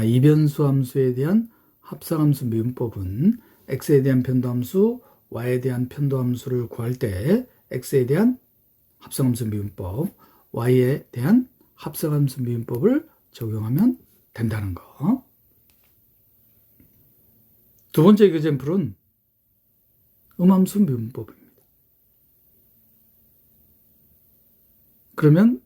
이변수 함수에 대한 합성함수 미분법은 x에 대한 편도함수, y에 대한 편도함수를 구할 때 x에 대한 합성함수 미분법, y에 대한 합성함수 미분법을 적용하면 된다는 거. 두 번째 에그젬플은 음함수 미분법입니다. 그러면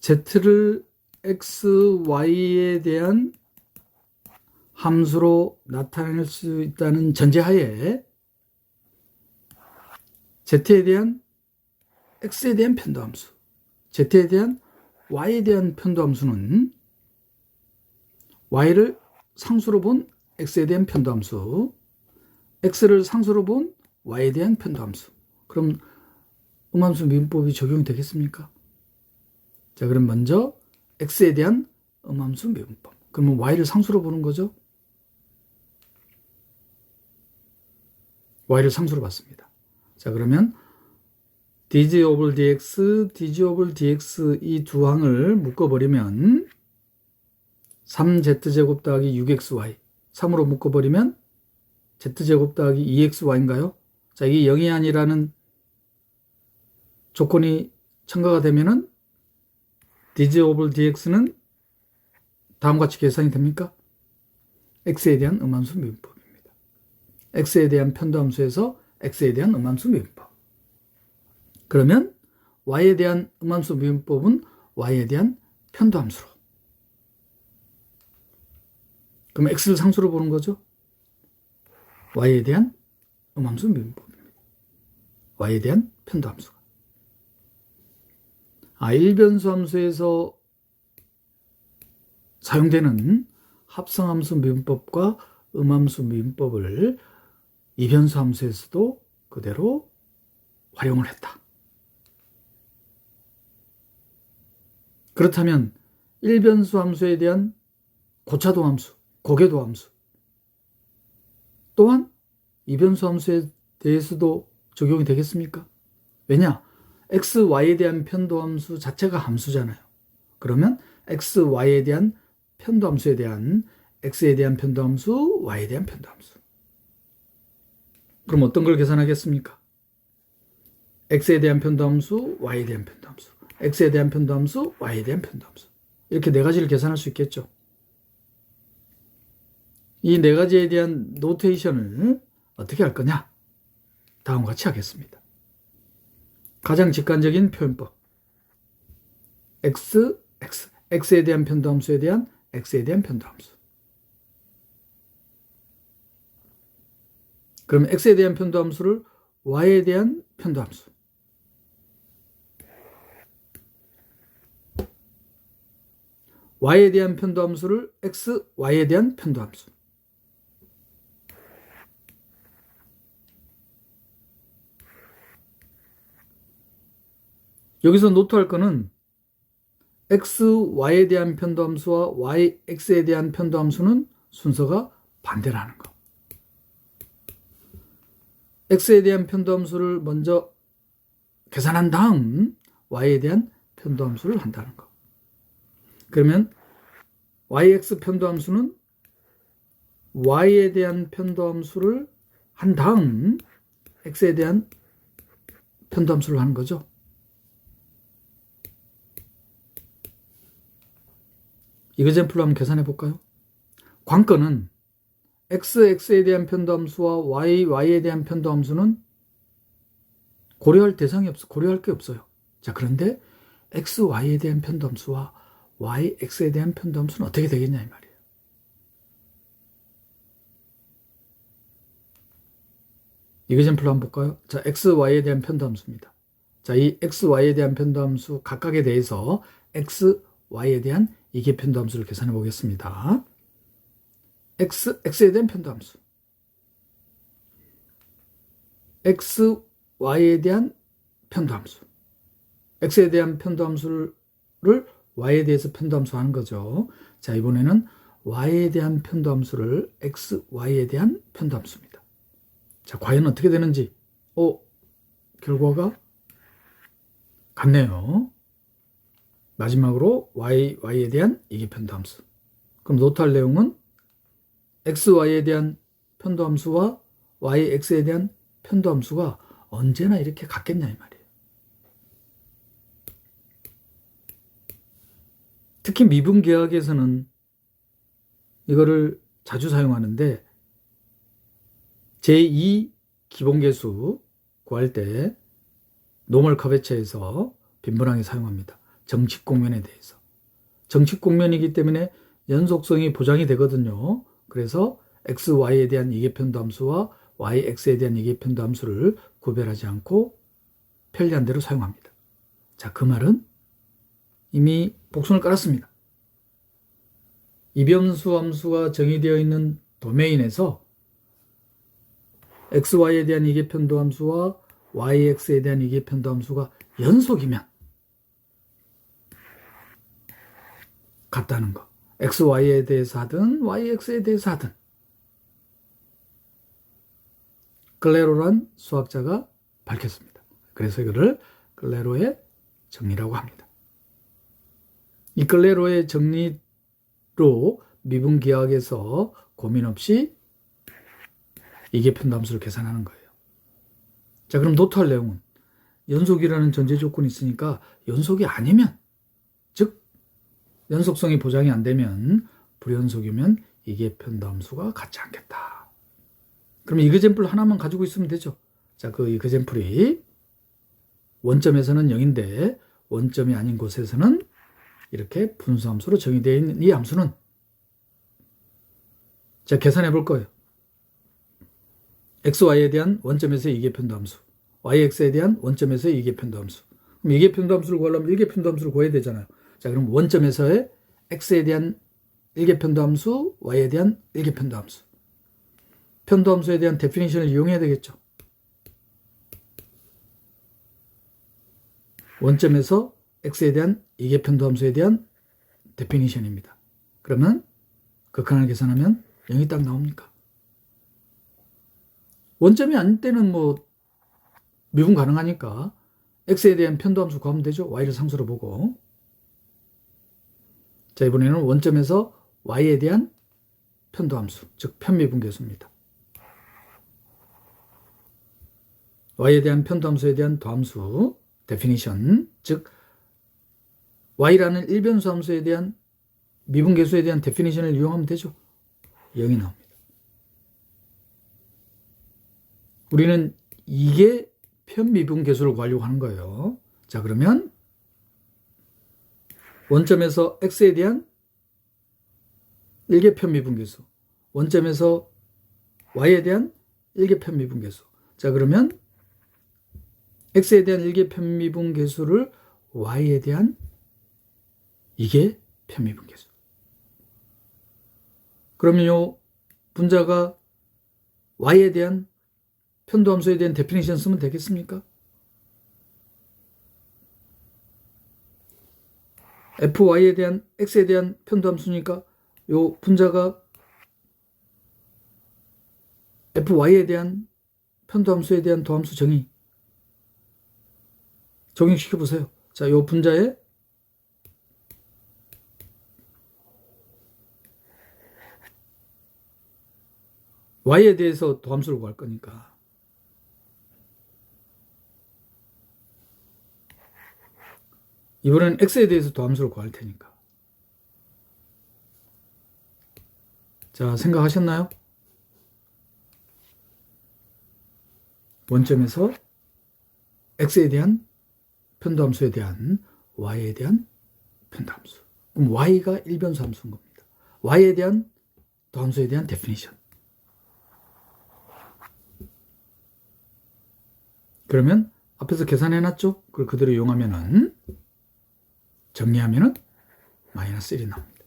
z를 x, y에 대한 함수로 나타낼 수 있다는 전제하에 z에 대한 x에 대한 편도함수, z에 대한 y에 대한 편도함수는 y를 상수로 본 x에 대한 편도함수, x를 상수로 본 y에 대한 편도함수. 그럼 음함수 미분법이 적용되겠습니까? 자, 그럼 먼저 x에 대한 음함수 미분법. 그러면 y를 상수로 보는 거죠? y를 상수로 봤습니다. 자, 그러면 dg over dx, dg over dx 이 두 항을 묶어버리면 3z제곱 더하기 6xy, 3으로 묶어버리면 z제곱 더하기 2xy인가요? 자, 이게 0이 아니라는 조건이 첨가가 되면은 dg over dx는 다음과 같이 계산이 됩니까? x에 대한 음함수 미분법입니다. x에 대한 편도함수에서 x에 대한 음함수 미분법. 그러면 y에 대한 음함수 미분법은 y에 대한 편도함수로. 그럼 x를 상수로 보는 거죠? y에 대한 음함수 미분법입니다. y에 대한 편도함수가. 일변수 함수에서 사용되는 합성함수 미분법과 음함수 미분법을 이변수 함수에서도 그대로 활용을 했다. 그렇다면 일변수 함수에 대한 고차도 함수, 고궤도 함수 또한 이변수 함수에 대해서도 적용이 되겠습니까? 왜냐? x, y에 대한 편도함수 자체가 함수잖아요. 그러면 x, y에 대한 편도함수에 대한 x에 대한 편도함수, y에 대한 편도함수. 그럼 어떤 걸 계산하겠습니까? x에 대한 편도함수, y에 대한 편도함수, x에 대한 편도함수, y에 대한 편도함수. 이렇게 네 가지를 계산할 수 있겠죠. 이 네 가지에 대한 노테이션을 어떻게 할 거냐? 다음과 같이 하겠습니다. 가장 직관적인 표현법. x에 대한 편도함수에 대한 x에 대한 편도함수. 그럼 x에 대한 편도함수를 y에 대한 편도함수. y에 대한 편도함수를 x, y에 대한 편도함수. 여기서 노트할 거는 x, y에 대한 편도함수와 y, x에 대한 편도함수는 순서가 반대라는 거. x에 대한 편도함수를 먼저 계산한 다음 y에 대한 편도함수를 한다는 거. 그러면 yx 편도함수는 y에 대한 편도함수를 한 다음 x에 대한 편도함수를 하는 거죠. 이거잼플로 한번 계산해 볼까요? 관건은 x에 대한 편도함수와 y에 대한 편도함수는 고려할 대상이 없어, 고려할 게 없어요. 자, 그런데 x, y에 대한 편도함수와 x에 대한 편도함수는 어떻게 되겠냐 이 말이에요. 이거잼플로 한번 볼까요? 자, x, y에 대한 편도함수입니다. 자, 이 x, y에 대한 편도함수 각각에 대해서 x, y에 대한 이계 편도함수를 계산해 보겠습니다. x에 대한 편도함수. x, y에 대한 편도함수. x에 대한 편도함수를 y에 대해서 편도함수 하는 거죠. 자, 이번에는 y에 대한 편도함수를 x, y에 대한 편도함수입니다. 자, 과연 어떻게 되는지. 결과가 같네요. 마지막으로 y에 대한 이계 편도함수. 그럼 노트할 내용은 x, y에 대한 편도함수와 y, x에 대한 편도함수가 언제나 이렇게 같겠냐 이 말이에요. 특히 미분계약에서는 이거를 자주 사용하는데 제2 기본계수 구할 때 노멀 커베처에서 빈번하게 사용합니다. 정식 공면에 대해서. 정식 공면이기 때문에 연속성이 보장이 되거든요. 그래서 x, y에 대한 이계 편도함수와 y, x에 대한 이계 편도함수를 구별하지 않고 편리한 대로 사용합니다. 자, 그 말은 이미 복선을 깔았습니다. 이변수 함수가 정의되어 있는 도메인에서 x, y에 대한 이계 편도함수와 y, x에 대한 이계 편도함수가 연속이면 같다는 거. x, y에 대해서 하든 y, x에 대해서 하든 클레로란 수학자가 밝혔습니다. 그래서 이거를 클레로의 정리라고 합니다. 이 클레로의 정리로 미분기하학에서 고민 없이 이계 편도함수를 계산하는 거예요. 자, 그럼 노트할 내용은 연속이라는 전제 조건이 있으니까 연속이 아니면, 즉 연속성이 보장이 안 되면 불연속이면 이계 편도함수가 같지 않겠다. 그럼 이그젠플 하나만 가지고 있으면 되죠. 자, 그 이그젠플이 원점에서는 0인데 원점이 아닌 곳에서는 이렇게 분수함수로 정의되어 있는 이 함수는, 자, 계산해 볼 거예요. x, y에 대한 원점에서의 이계 편도함수, y, x에 대한 원점에서의 이계 편도함수. 그럼 이계 편도함수를 구하려면 일계 편도함수를 구해야 되잖아요. 자, 그럼 원점에서의 x에 대한 일계 편도함수, y에 대한 일계 편도함수. 편도함수에 대한 데피니션을 이용해야 되겠죠. 원점에서 x에 대한 이계 편도함수에 대한 데피니션입니다. 그러면 극한을 계산하면 0이 딱 나옵니까? 원점이 아닐 때는 미분 가능하니까 x에 대한 편도함수 구하면 되죠. y를 상수로 보고. 자, 이번에는 원점에서 y에 대한 편도함수, 즉 편미분계수입니다. y에 대한 편도함수에 대한 도함수, 데피니션, 즉 y라는 일변수 함수에 대한 미분계수에 대한 데피니션을 이용하면 되죠. 0이 나옵니다. 우리는 이게 편미분계수를 구하려고 하는 거예요. 자, 그러면 원점에서 x에 대한 일계 편미분계수, 원점에서 y에 대한 일계 편미분계수. 자, 그러면 x에 대한 일계 편미분계수를 y에 대한 이계 편미분계수. 그러면 요 분자가 y에 대한 편도함수에 대한 데피니션 쓰면 되겠습니까? fy에 대한 x에 대한 편도함수니까 요 분자가 fy에 대한 편도함수에 대한 도함수 정의 적용시켜 보세요. 자, 요 분자에 y에 대해서 도함수를 구할 거니까 이번엔 x에 대해서 도함수를 구할 테니까. 자, 생각하셨나요? 원점에서 x에 대한 편도함수에 대한 y에 대한 편도함수. 그럼 y가 일변수 함수인 겁니다. y에 대한 도함수에 대한 데피니션. 그러면 앞에서 계산해놨죠? 그걸 그대로 이용하면은, 정리하면은 마이너스 1이 나옵니다.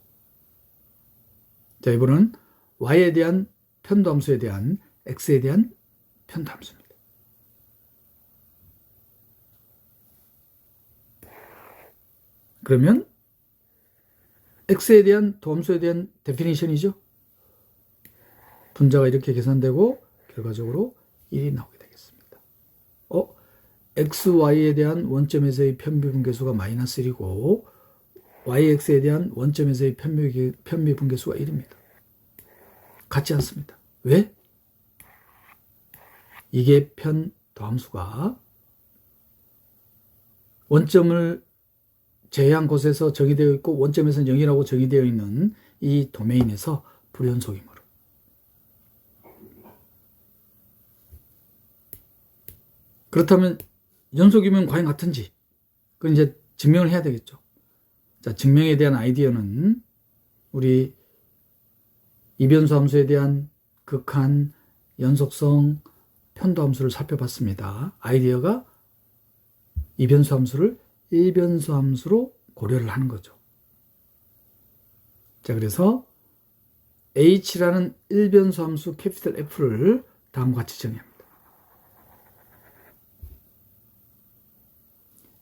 자, 이번은 y에 대한 편도함수에 대한 x에 대한 편도함수입니다. 그러면 x에 대한 도함수에 대한 데피니션이죠. 분자가 이렇게 계산되고 결과적으로 1이 나오게 되겠습니다. x, y에 대한 원점에서의 편비분계수가 마이너스 1이고 yx에 대한 원점에서의 편비분계수가 1입니다. 같지 않습니다. 왜? 이게 편도함수가 원점을 제외한 곳에서 정의되어 있고 원점에서는 0이라고 정의되어 있는 이 도메인에서 불연속이므로. 그렇다면 연속이면 과연 같은지 그건 이제 증명을 해야 되겠죠. 자, 증명에 대한 아이디어는 우리 이변수 함수에 대한 극한, 연속성, 편도함수를 살펴봤습니다. 아이디어가 이변수 함수를 일변수 함수로 고려를 하는 거죠. 자, 그래서 h라는 일변수 함수 캐피탈 F를 다음과 같이 정의합니다.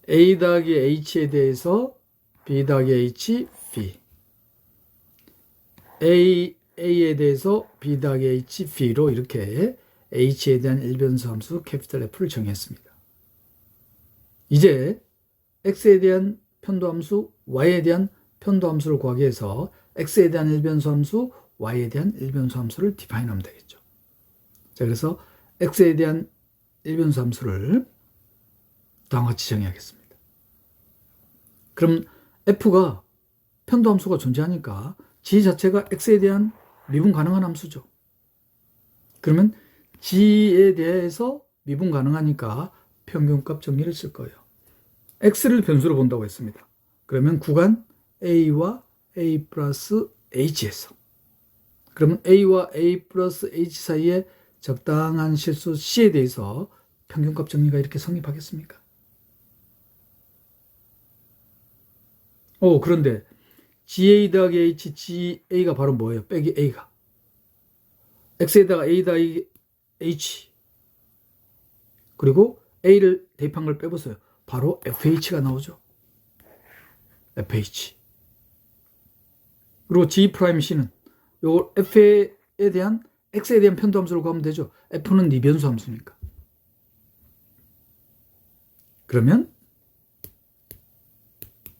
a 더하기 h에 대해서 b 더하기 h, phi. a에 대해서 b 더하기 h, phi로 이렇게 h에 대한 일변수 함수 캐피탈 F를 정의했습니다. 이제 x에 대한 편도함수, y에 대한 편도함수를 구하기 위해서 x에 대한 일변수 함수, y에 대한 일변수 함수를 디파인하면 되겠죠. 자, 그래서 x에 대한 일변수 함수를 다음과 같이 정의하겠습니다. 그럼 f가 편도함수가 존재하니까 g 자체가 x에 대한 미분 가능한 함수죠. 그러면 g에 대해서 미분 가능하니까 평균값 정리를 쓸 거예요. x를 변수로 본다고 했습니다. 그러면 구간 a와 a 플러스 h에서 그러면 a와 a 플러스 h 사이에 적당한 실수 c에 대해서 평균값 정리가 이렇게 성립하겠습니까? 그런데 ga 더하기 h, ga가 바로 뭐예요? 빼기 a가 x에다가 a 더하기 h 그리고 a를 대입한 걸 빼보세요. 바로 fh가 나오죠. fh. 그리고 g'c는 요 f에 대한 x에 대한 편도함수를 구하면 되죠. f는 이변수 함수니까. 그러면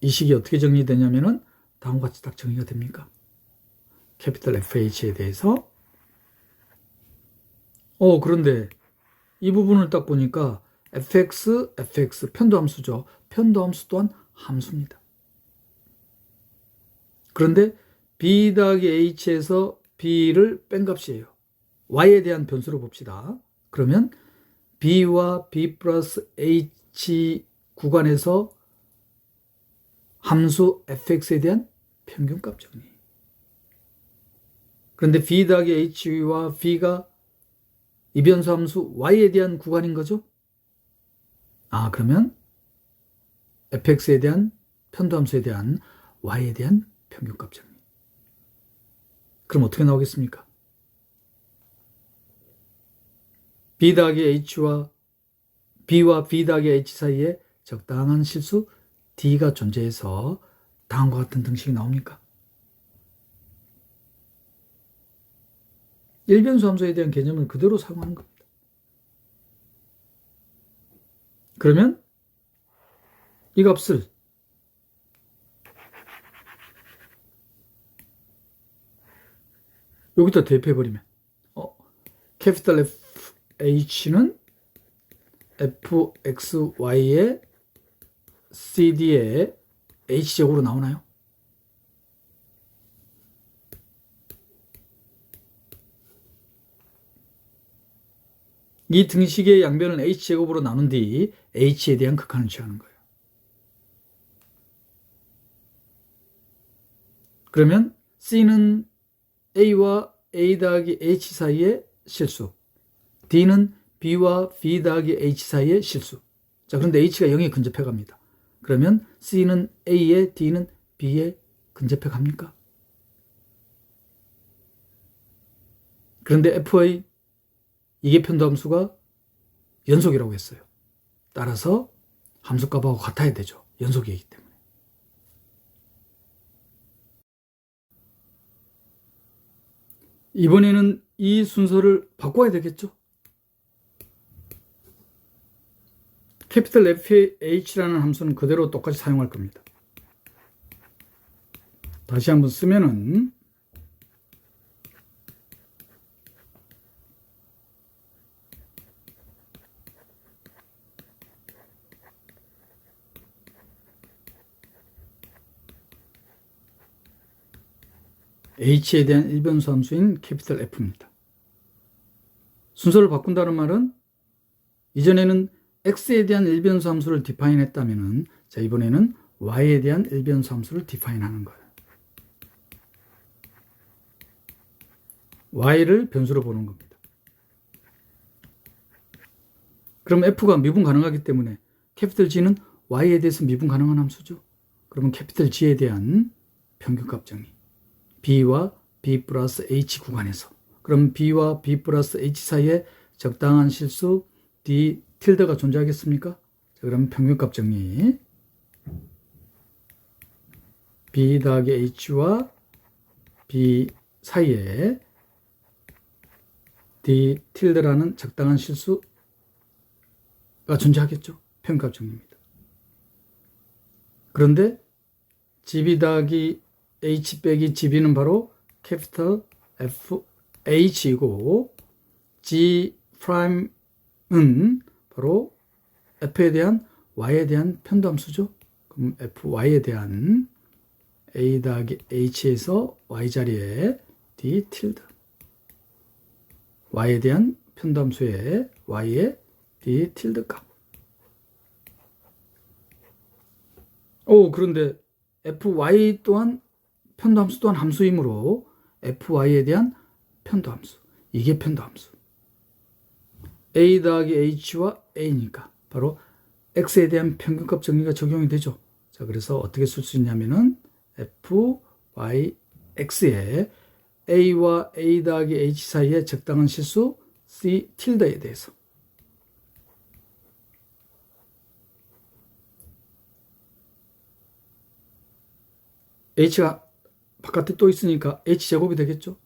이 식이 어떻게 정리되냐면은 다음과 같이 딱 정리가 됩니까? 캐피탈 FH에 대해서 그런데 이 부분을 딱 보니까 fx 편도함수죠. 편도함수 또한 함수입니다. 그런데 b 더하기 h에서 b를 뺀 값이에요. y에 대한 변수로 봅시다. 그러면 b와 b 플러스 h 구간에서 함수 fx에 대한 평균값 정리. 그런데 b 더하기 h와 b가 이변수 함수 y에 대한 구간인 거죠. 그러면 fx에 대한 편도함수에 대한 y에 대한 평균값 정리. 그럼 어떻게 나오겠습니까? b 더하기 h와 b와 b 더하기 h 사이에 적당한 실수 d가 존재해서 다음과 같은 등식이 나옵니까? 일변수 함수에 대한 개념을 그대로 사용하는 겁니다. 그러면 이 값을 여기다 대입해버리면 캐피탈 FH는 FXY의 CD의 H제곱으로 나오나요? 이 등식의 양변을 H제곱으로 나눈 뒤 H에 대한 극한을 취하는 거예요. 그러면 C는 A와 A 더하기 H 사이의 실수, D는 B와 B 더하기 H 사이의 실수. 자, 그런데 h가 0에 근접해 갑니다. 그러면 c는 a에, d는 b에 근접해 갑니까? 그런데 f의 이계 편도함수가 연속이라고 했어요. 따라서 함수값하고 같아야 되죠. 연속이기 때문에. 이번에는 이 순서를 바꿔야 되겠죠. 캐피털 FH라는 함수는 그대로 똑같이 사용할 겁니다. 다시 한번 쓰면은 h에 대한 일변수 함수인 캐피털 F입니다. 순서를 바꾼다는 말은 이전에는 x에 대한 일변수 함수를 디파인 했다면은 자, 이번에는 y에 대한 일변수 함수를 디파인 하는 거예요. y를 변수로 보는 겁니다. 그럼 f가 미분 가능하기 때문에 캐피털 G는 y에 대해서 미분 가능한 함수죠. 그러면 캐피털 G에 대한 평균값 정의 b와 b 플러스 h 구간에서 그럼 b와 b 플러스 h 사이에 적당한 실수 d 틸드가 존재하겠습니까? 자, 그럼 평균값 정리 b 더하기 h와 b 사이에 d 틸드라는 적당한 실수가 존재하겠죠. 평균값 정리입니다. 그런데 gb 더하기 h 빼기 gb는 바로 캐피털 fh이고 g 프라임은 바로 f에 대한 y에 대한 편도함수죠. 그럼 fy에 대한 a 더하기 h에서 y 자리에 d 틸드 y에 대한 편도함수의 y의 d 틸드 값. 그런데 fy 또한 편도함수 또한 함수이므로 fy에 대한 편도함수 이게 편도함수 a 더하기 h와 a니까 바로 x에 대한 평균값 정리가 적용이 되죠. 자, 그래서 어떻게 쓸 수 있냐면은 fyx에 a와 a 더하기 h 사이에 적당한 실수 c 틸드에 대해서 h가 바깥에 또 있으니까 h제곱이 되겠죠.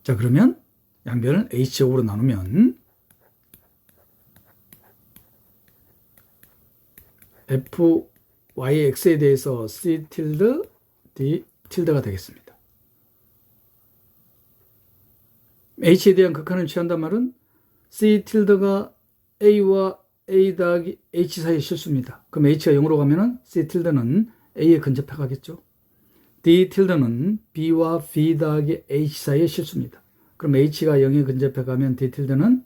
자, 그러면 양변을 h제곱으로 나누면 fyx에 대해서 c 틸드 d 틸드가 되겠습니다. h에 대한 극한을 취한단 말은 c 틸드가 a와 a 더하기 h 사이의 실수입니다. 그럼 h가 0으로 가면은 c 틸드는 a에 근접해 가겠죠. d 틸드는 b와 b 더하기 h 사이의 실수입니다. 그럼 h가 0에 근접해 가면 d 틸드는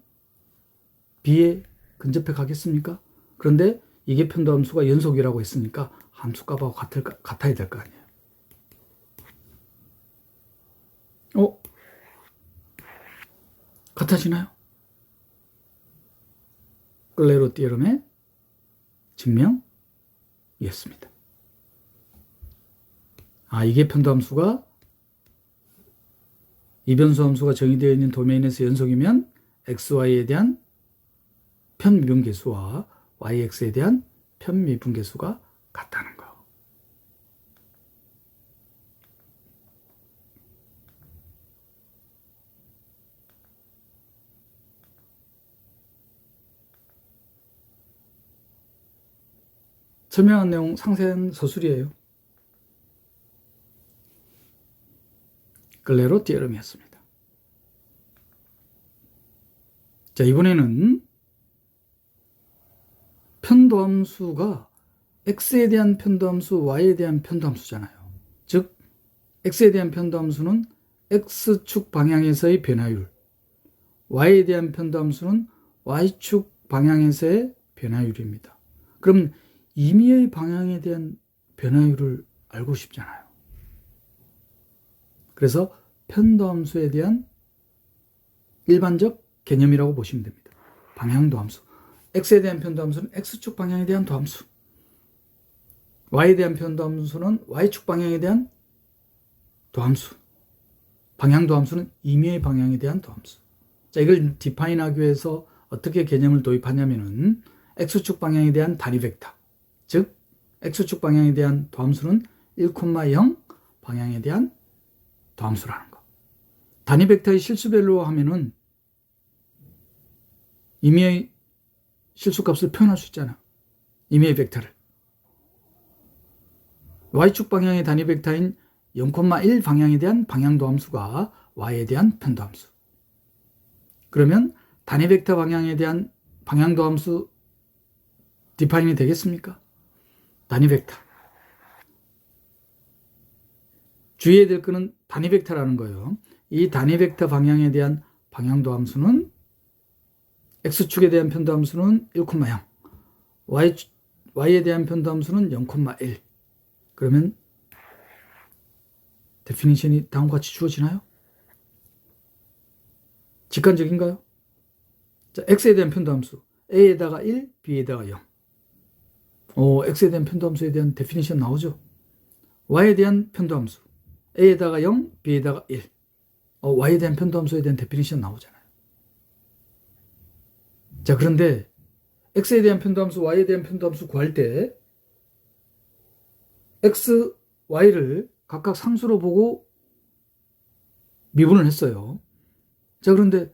b에 근접해 가겠습니까? 그런데 이게 편도함수가 연속이라고 했으니까 함수값하고 같아야 될 거 아니에요. 같아지나요? 클레로 티어럼의 증명이었습니다. 이게 편도함수가 이변수 함수가 정의되어 있는 도메인에서 연속이면 xy에 대한 편미분계수와 yx에 대한 편미분계수가 같다는 거. 설명한 내용 상세한 서술이에요. 클레로 티어럼이었습니다. 자, 이번에는 편도함수가 x에 대한 편도함수, y에 대한 편도함수잖아요. 즉 x에 대한 편도함수는 x축 방향에서의 변화율, y에 대한 편도함수는 y축 방향에서의 변화율입니다. 그럼 임의의 방향에 대한 변화율을 알고 싶잖아요. 그래서 편도함수에 대한 일반적 개념이라고 보시면 됩니다. 방향도함수. x에 대한 편도함수는 x축 방향에 대한 도함수, y에 대한 편도함수는 y축 방향에 대한 도함수, 방향 도함수는 임의의 방향에 대한 도함수. 자, 이걸 디파인하기 위해서 어떻게 개념을 도입하냐면은 x축 방향에 대한 단위 벡터, 즉 x축 방향에 대한 도함수는 1,0 방향에 대한 도함수라는 거. 단위 벡터의 실수별로 하면은 임의의 실수값을 표현할 수 있잖아. 임의의 벡터를. y축 방향의 단위 벡터인 0,1 방향에 대한 방향 도함수가 y에 대한 편도함수. 그러면 단위 벡터 방향에 대한 방향 도함수 디파인이 되겠습니까? 단위 벡터. 주의해야 될 것은 단위 벡터라는 거예요. 이 단위 벡터 방향에 대한 방향 도함수는 x축에 대한 편도함수는 1,0, y에 대한 편도함수는 0,1. 그러면 데피니션이 다음과 같이 주어지나요? 직관적인가요? 자, x에 대한 편도함수 a에다가 1, b에다가 0. x에 대한 편도함수에 대한 데피니션 나오죠? y에 대한 편도함수 a에다가 0, b에다가 1. y에 대한 편도함수에 대한 데피니션 나오잖아요. 자, 그런데 x에 대한 편도함수, y에 대한 편도함수 구할 때 x, y를 각각 상수로 보고 미분을 했어요. 자, 그런데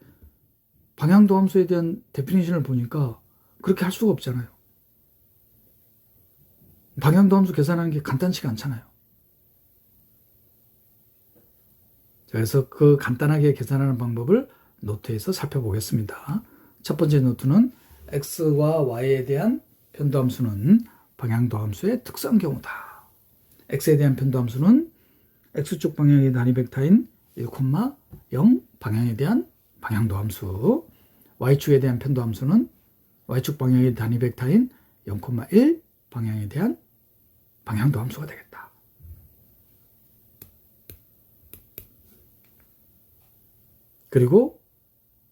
방향도함수에 대한 데피니션을 보니까 그렇게 할 수가 없잖아요. 방향도함수 계산하는 게 간단치가 않잖아요. 자, 그래서 그 간단하게 계산하는 방법을 노트에서 살펴보겠습니다. 첫 번째 노트는 x와 y에 대한 편도함수는 방향도함수의 특수한 경우다. x에 대한 편도함수는 x축 방향의 단위 벡터인 1,0 방향에 대한 방향도함수, y축에 대한 편도함수는 y축 방향의 단위 벡터인 0,1 방향에 대한 방향도함수가 되겠다. 그리고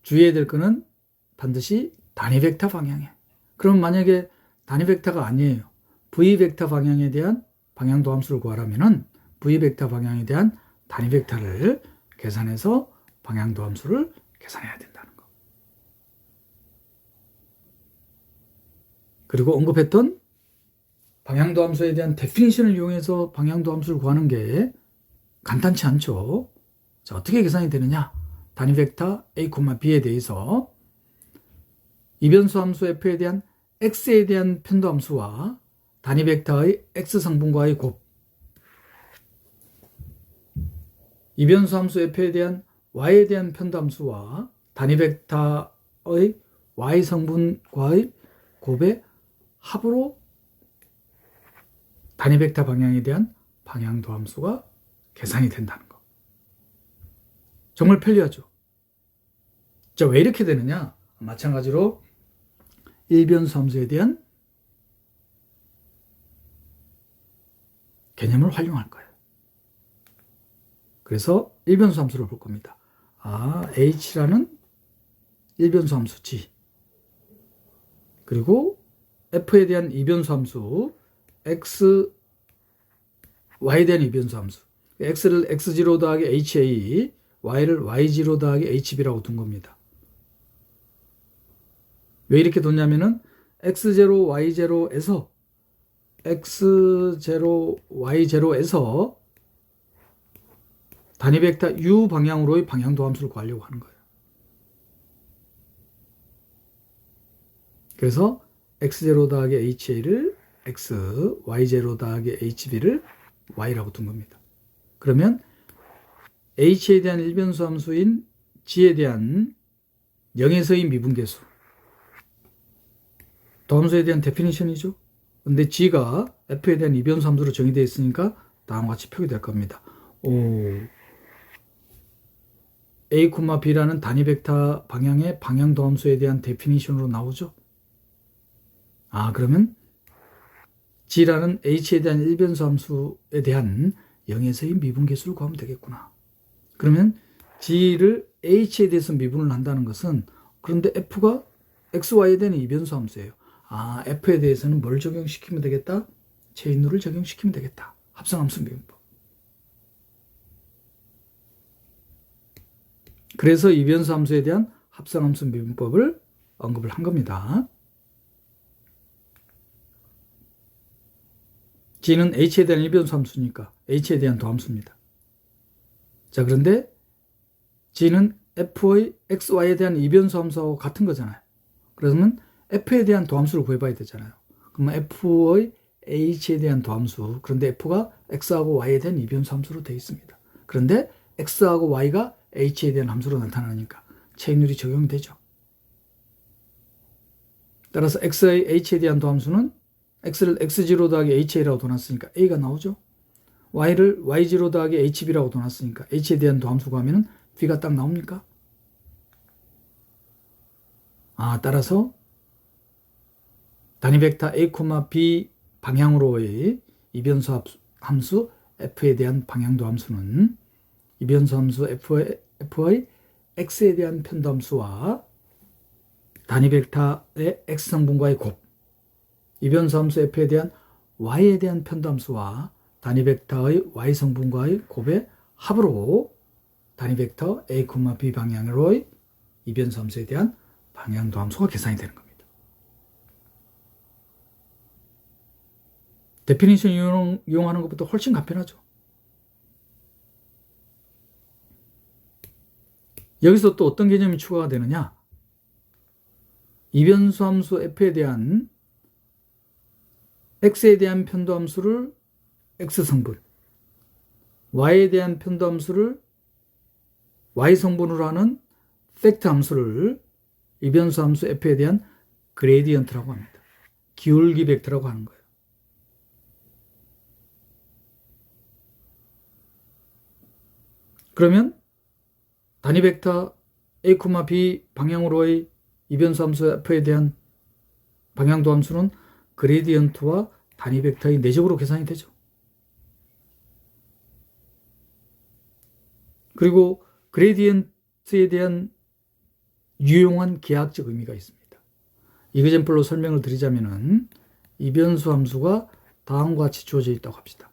주의해야 될 것은 반드시 단위 벡터 방향에. 그럼 만약에 단위 벡터가 아니에요. v 벡터 방향에 대한 방향도함수를 구하려면은 v 벡터 방향에 대한 단위 벡터를 계산해서 방향도함수를 계산해야 된다는 거. 그리고 언급했던 방향도함수에 대한 데피니션을 이용해서 방향도함수를 구하는 게 간단치 않죠. 자, 어떻게 계산이 되느냐? 단위 벡터 a, b에 대해서 이변수 함수 f에 대한 x에 대한 편도함수와 단위 벡터의 x 성분과의 곱, 이변수 함수 f에 대한 y에 대한 편도함수와 단위 벡터의 y 성분과의 곱의 합으로 단위 벡터 방향에 대한 방향도함수가 계산이 된다는 거. 정말 편리하죠. 자, 왜 이렇게 되느냐? 마찬가지로 일변수 함수에 대한 개념을 활용할 거예요. 그래서 일변수 함수를 볼 겁니다. h라는 일변수 함수 g, 그리고 f에 대한 이변수 함수 x, y에 대한 이변수 함수, x를 x0 더하기 ha, y를 y0 더하기 hb라고 둔 겁니다. 왜 이렇게 뒀냐면은 x0, y0에서 x0, y0에서 단위 벡터 u 방향으로의 방향도함수를 구하려고 하는 거예요. 그래서 x0 더하기 ha를 x, y0 더하기 hb를 y라고 둔 겁니다. 그러면 h에 대한 일변수 함수인 g에 대한 0에서의 미분계수, 도함수에 대한 데피니션이죠. 근데 g가 f에 대한 이변수 함수로 정의되어 있으니까 다음과 같이 표기될 겁니다. a, b라는 단위 벡터 방향의 방향도함수에 대한 데피니션으로 나오죠. 그러면 g라는 h에 대한 일변수 함수에 대한 0에서의 미분계수를 구하면 되겠구나. 그러면 g를 h에 대해서 미분을 한다는 것은, 그런데 f가 xy에 대한 이변수 함수예요. 아, f에 대해서는 뭘 적용시키면 되겠다? 체인룰을 적용시키면 되겠다. 합성함수 미분법. 그래서 이변수 함수에 대한 합성함수 미분법을 언급을 한 겁니다. g는 h에 대한 이변수 함수니까 h에 대한 도함수입니다. 자, 그런데 g는 f의 xy에 대한 이변수 함수하고 같은 거잖아요. 그러면 f에 대한 도함수를 구해봐야 되잖아요. 그러면 f의 h에 대한 도함수, 그런데 f가 x하고 y에 대한 이변수 함수로 되어 있습니다. 그런데 x하고 y가 h에 대한 함수로 나타나니까 체인룰이 적용되죠. 따라서 x의 h에 대한 도함수는 x를 x0 더하기 ha라고 둬놨으니까 a가 나오죠. y를 y0 더하기 hb라고 둬놨으니까 h에 대한 도함수 구하면 b가 딱 나옵니까? 아, 따라서 단위 벡터 a, b 방향으로의 이변수 함수 f에 대한 방향도 함수는 이변수 함수 f의 x에 대한 편도함수와 단위 벡터의 x성분과의 곱, 이변수 함수 f에 대한 y에 대한 편도함수와 단위 벡터의 y성분과의 곱의 합으로 단위 벡터 a, b 방향으로의 이변수 함수에 대한 방향도 함수가 계산이 되는 겁니다. 데피니션 이용하는 것보다 훨씬 간편하죠. 여기서 또 어떤 개념이 추가가 되느냐? 이변수 함수 f에 대한 x에 대한 편도함수를 x성분, y에 대한 편도함수를 y성분으로 하는 팩트 함수를 이변수 함수 f에 대한 그레디언트라고 합니다. 기울기 벡터라고 하는 거예요. 그러면 단위 벡터 a, b 방향으로의 이변수 함수 f에 대한 방향도 함수는 그레디언트와 단위 벡터의 내적으로 계산이 되죠. 그리고 그레디언트에 대한 유용한 계약적 의미가 있습니다. 이그젠플로 설명을 드리자면은 이변수 함수가 다음과 같이 주어져 있다고 합시다.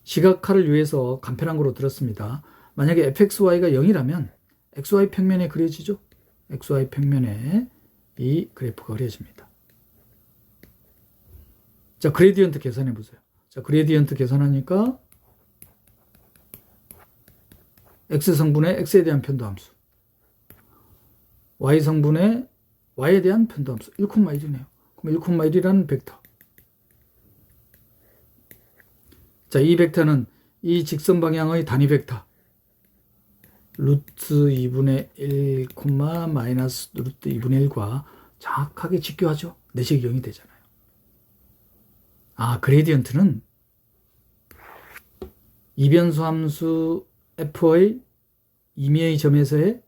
시각화를 위해서 간편한 거로 들었습니다. 만약에 fxy가 0이라면 xy 평면에 그려지죠. xy 평면에 이 그래프가 그려집니다. 자, 그레디언트 계산해 보세요. 자, 그레디언트 계산하니까 x성분의 x에 대한 편도함수, y성분의 y에 대한 편도함수 1,1이네요. 그럼 1,1이라는 벡터. 자, 이 벡터는 이 직선 방향의 단위 벡터 루트 2분의 1, 마이너스 루트 2분의 1과 정확하게 직교하죠. 내식이 0이 되잖아요. 아, 그레디언트는 이변수 함수 f의 임의의 점에서의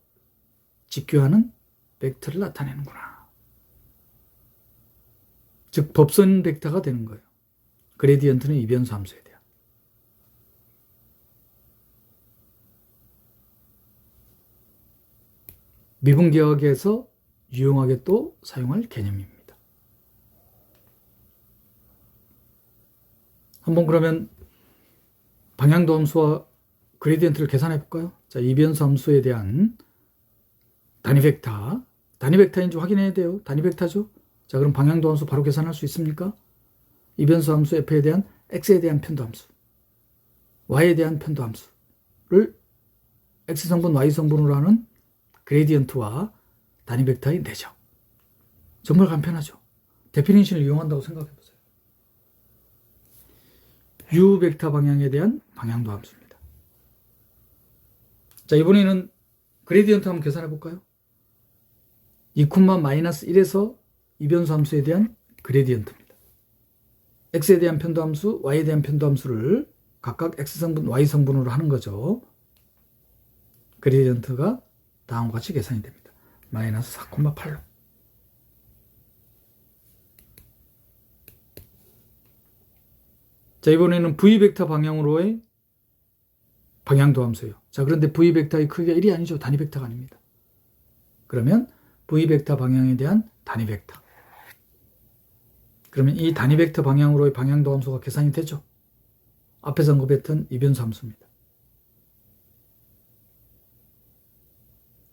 직교하는 벡터를 나타내는구나. 즉 법선 벡터가 되는 거예요. 그레디언트는 이변수 함수에 대한. 미분계역에서 유용하게 또 사용할 개념입니다. 한번 그러면 방향도 함수와 그레디언트를 계산해 볼까요? 자, 이변수 함수에 대한 단위 벡터인지 확인해야 돼요. 단위 벡터죠. 자, 그럼 방향도 함수 바로 계산할 수 있습니까? 이변수 함수 f에 대한 x에 대한 편도함수, y에 대한 편도함수를 x성분, y성분으로 하는 그레디언트와 단위 벡터의 내적. 정말 간편하죠. 데피니션을 이용한다고 생각해 보세요. u 벡터 방향에 대한 방향도 함수입니다. 자, 이번에는 그레디언트 한번 계산해 볼까요? 2,-1에서 이변수 함수에 대한 그레디언트입니다. x에 대한 편도함수, y에 대한 편도함수를 각각 x성분, y성분으로 하는 거죠. 그레디언트가 다음과 같이 계산이 됩니다. 마이너스 4,8로. 자, 이번에는 v벡터 방향으로의 방향도 함수예요. 자, 그런데 v벡터의 크기가 1이 아니죠. 단위 벡터가 아닙니다. 그러면 V 벡터 방향에 대한 단위 벡터. 그러면 이 단위 벡터 방향으로의 방향도 함수가 계산이 되죠. 앞에서 언급했던 이변수 함수입니다.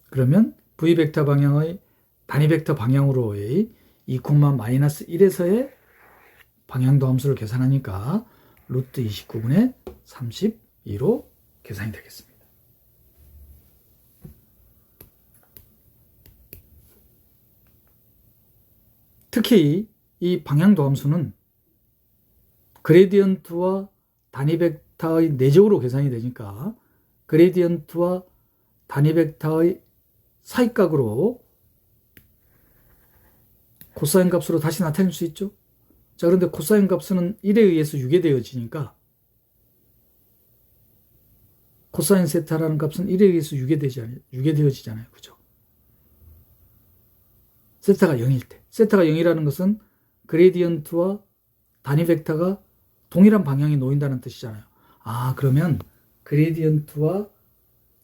그러면 V 벡터 방향의 단위 벡터 방향으로의 2,-1에서의 방향도 함수를 계산하니까 루트 29분의 32로 계산이 되겠습니다. 특히 이 방향도 함수는 그레디언트와 단위 벡터의 내적으로 계산이 되니까 그레디언트와 단위 벡터의 사이각으로 코사인 값으로 다시 나타낼 수 있죠. 자, 그런데 코사인 값은 1에 의해서 유계되어지니까 코사인 세타라는 값은 1에 의해서 유계되어지잖아요. 그죠? 세타가 0일 때. 세타가 0이라는 것은 그레디언트와 단위 벡터가 동일한 방향에 놓인다는 뜻이잖아요. 아, 그러면 그레디언트와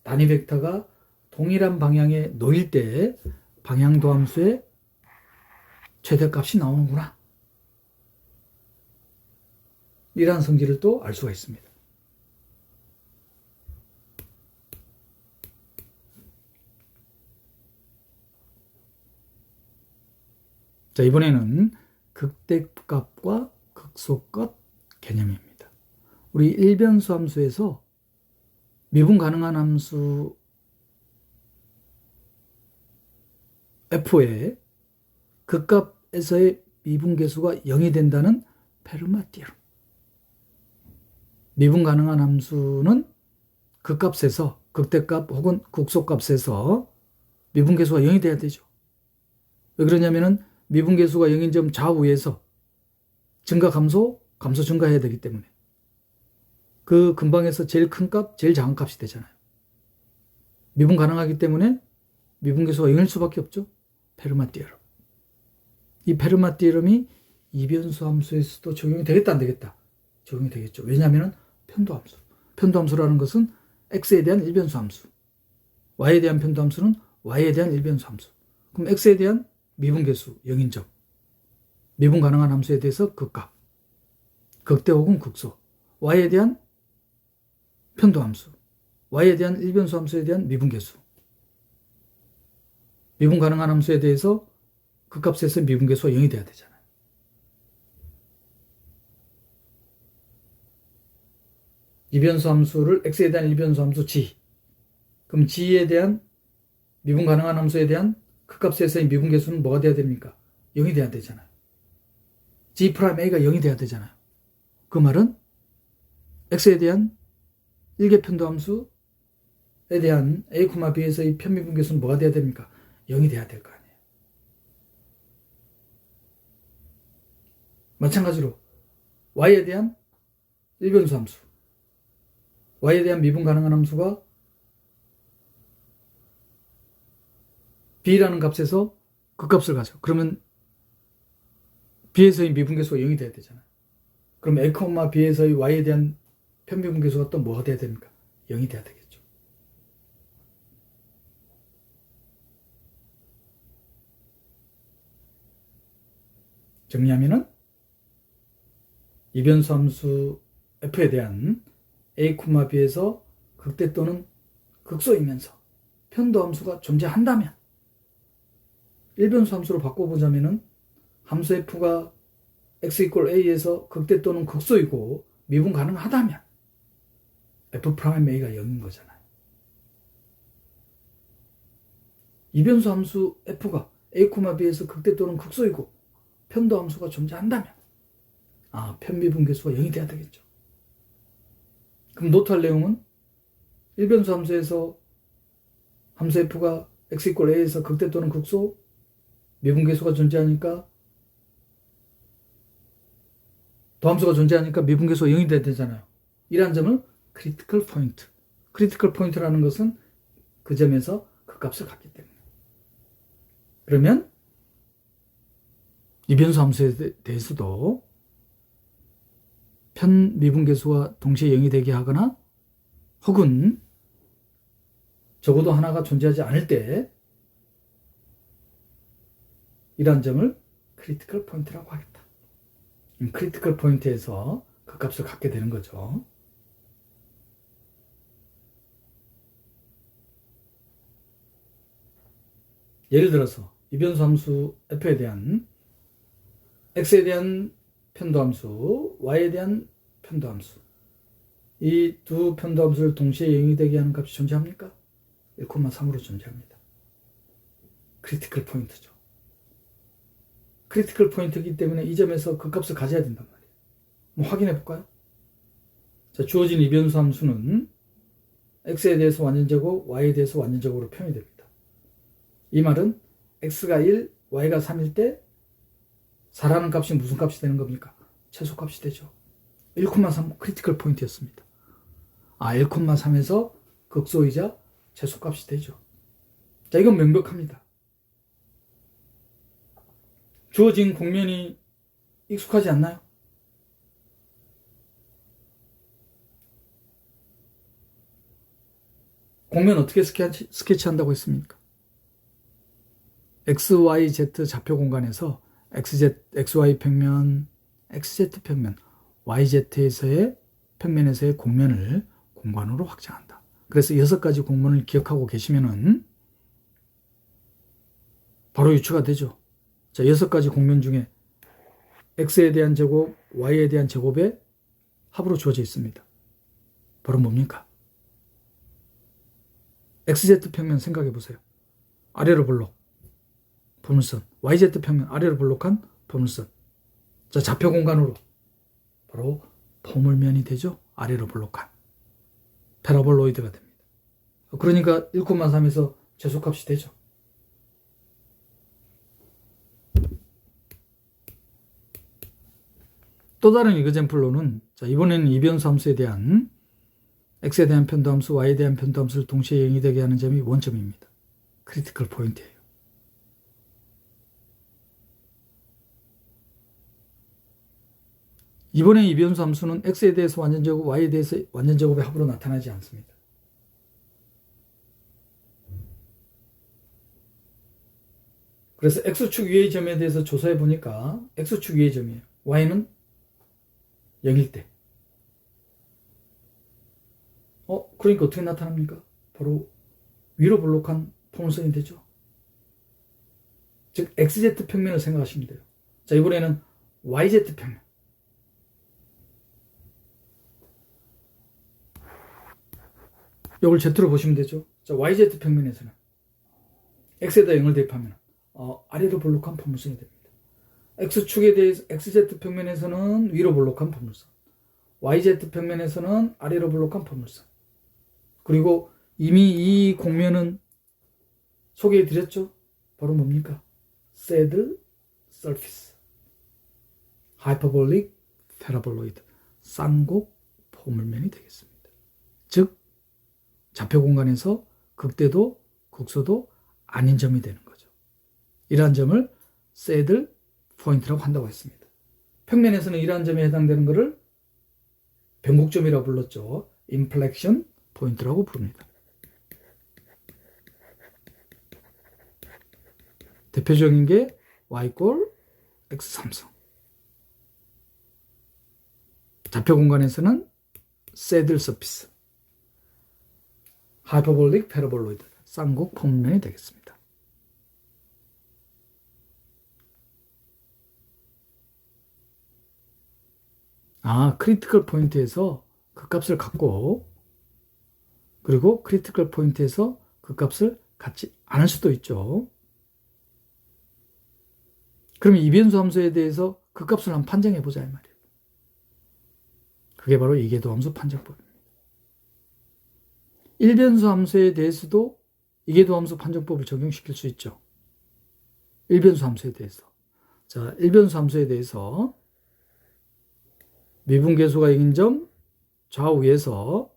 단위 벡터가 동일한 방향에 놓일 때 방향도 함수의 최대값이 나오는구나. 이러한 성질을 또 알 수가 있습니다. 자, 이번에는 극대값과 극소값 개념입니다. 우리 일변수 함수에서 미분 가능한 함수 f의 극값에서의 미분계수가 0이 된다는 페르마 티어럼. 미분 가능한 함수는 극값에서 극대값 혹은 극소값에서 미분계수가 0이 돼야 되죠. 왜 그러냐면은 미분계수가 0인 점 좌우에서 증가 감소 증가해야 되기 때문에 그 근방에서 제일 큰 값, 제일 작은 값이 되잖아요. 미분 가능하기 때문에 미분계수가 0일 수밖에 없죠. 페르마 티어럼. 이 페르마 티어럼이 이변수 함수에서도 적용이 되겠다, 안 되겠다? 적용이 되겠죠. 왜냐하면 편도함수. 편도함수라는 것은 x에 대한 일변수 함수. y에 대한 편도함수는 y에 대한 일변수 함수. 그럼 x에 대한 미분계수 0인 점. 미분 가능한 함수에 대해서 극값. 극대 혹은 극소. y에 대한 편도함수. y에 대한 일변수 함수에 대한 미분계수. 미분 가능한 함수에 대해서 극값에서 미분계수가 0이 돼야 되잖아요. 이변수 함수를 x에 대한 일변수 함수 g. 그럼 g에 대한 미분 가능한 함수에 대한 극값에서의 미분계수는 뭐가 돼야 됩니까? 0이 돼야 되잖아요. g'a가 0이 돼야 되잖아요. 그 말은 x에 대한 일개편도 함수에 대한 a, b에서의 편미분계수는 뭐가 돼야 됩니까? 0이 돼야 될 거 아니에요. 마찬가지로 y에 대한 일변수 함수, y에 대한 미분 가능한 함수가 b라는 값에서 그 값을 가져. 그러면 b에서의 미분계수가 0이 돼야 되잖아요. 그럼 a, b에서의 y에 대한 편미분계수가 또 뭐가 돼야 됩니까? 0이 돼야 되겠죠. 정리하면은 이변수 함수 f에 대한 a, b에서 극대 또는 극소이면서 편도 함수가 존재한다면 일변수 함수로 바꿔보자면은 함수 f가 x = a에서 극대 또는 극소이고 미분 가능하다면 f'a가 0인 거잖아요. 이변수 함수 f가 a, b에서 극대 또는 극소이고 편도 함수가 존재한다면 편미분계수가 0이 돼야 되겠죠. 그럼 노트할 내용은 일변수 함수에서 함수 f가 x = a에서 극대 또는 극소 미분계수가 존재하니까 도함수가 존재하니까 미분계수가 0이 돼야 되잖아요. 이러한 점을 크리티컬 포인트. 크리티컬 포인트라는 것은 그 점에서 그 값을 갖기 때문에. 그러면 이변수 함수에 대해서도 편미분계수가 동시에 0이 되게 하거나 혹은 적어도 하나가 존재하지 않을 때 이런 점을 크리티컬 포인트라고 하겠다. 크리티컬 포인트에서 그 값을 갖게 되는 거죠. 예를 들어서 이변수 함수 f에 대한 x에 대한 편도함수, y에 대한 편도함수, 이 두 편도함수를 동시에 0이 되게 하는 값이 존재합니까? 1,3으로 존재합니다. 크리티컬 포인트죠. 크리티컬 포인트이기 때문에 이 점에서 그 값을 가져야 된단 말이에요. 한번 확인해 볼까요? 자, 주어진 이변수 함수는 x에 대해서 완전제곱, y에 대해서 완전제곱으로 표현이 됩니다. 이 말은 x가 1, y가 3일 때 4라는 값이 무슨 값이 되는 겁니까? 최소값이 되죠. 1,3 크리티컬 포인트였습니다. 1,3에서 극소이자 최소값이 되죠. 자, 이건 명백합니다. 주어진 공면이 익숙하지 않나요? 공면 어떻게 스케치한다고 했습니까? XYZ 좌표 공간에서 XY 평면, XZ 평면, YZ에서의 평면에서의 공면을 공간으로 확장한다. 그래서 6가지 공면을 기억하고 계시면은 바로 유추가 되죠. 자, 6가지 공면 중에 X에 대한 제곱, Y에 대한 제곱의 합으로 주어져 있습니다. 바로 뭡니까? XZ 평면 생각해 보세요. 아래로 볼록, 포물선. YZ 평면 아래로 볼록한 포물선. 자, 좌표 공간으로 바로 포물면이 되죠. 아래로 볼록한 패러볼로이드가 됩니다. 그러니까 1,3에서 최소값이 되죠. 또 다른 이그젬플로는, 자, 이번에는 이변수 함수에 대한 x에 대한 편도함수, y에 대한 편도함수를 동시에 0이 되게 하는 점이 원점입니다. 크리티컬 포인트예요. 이번에 이변수 함수는 x에 대해서 완전제곱, y에 대해서 완전제곱의 합으로 나타나지 않습니다. 그래서 x축 위의 점에 대해서 조사해 보니까 x축 위의 점이에요. y는 0일 때. 그러니까 어떻게 나타납니까? 바로 위로 볼록한 포물선이 되죠. 즉 XZ 평면을 생각하시면 돼요. 자, 이번에는 YZ 평면. 이걸 Z로 보시면 되죠. 자, YZ 평면에서는 X에다 0을 대입하면 아래로 볼록한 포물선이 됩니다. X축에 대해서 XZ 평면에서는 위로 볼록한 포물선, YZ 평면에서는 아래로 볼록한 포물선. 그리고 이미 이 공면은 소개해 드렸죠. 바로 뭡니까? Saddle surface, hyperbolic paraboloid, 쌍곡 포물면이 되겠습니다. 즉 좌표 공간에서 극대도 극소도 아닌 점이 되는 거죠. 이러한 점을 Saddle 포인트라고 한다고 했습니다. 평면에서는 이러한 점에 해당되는 것을 변곡점이라고 불렀죠. Inflection 포인트라고 부릅니다. 대표적인 게 y 꼴 x3승. 좌표 공간에서는 Saddle surface, hyperbolic paraboloid, 쌍곡 포물면이 되겠습니다. 크리티컬 포인트에서 그 값을 갖고, 그리고 크리티컬 포인트에서 그 값을 갖지 않을 수도 있죠. 그러면 이변수 함수에 대해서 그 값을 한번 판정해 보자 이 말이에요. 그게 바로 이계도 함수 판정법입니다. 일변수 함수에 대해서도 이계도 함수 판정법을 적용시킬 수 있죠. 일변수 함수에 대해서. 자, 일변수 함수에 대해서 미분계수가 0인 점 좌우에서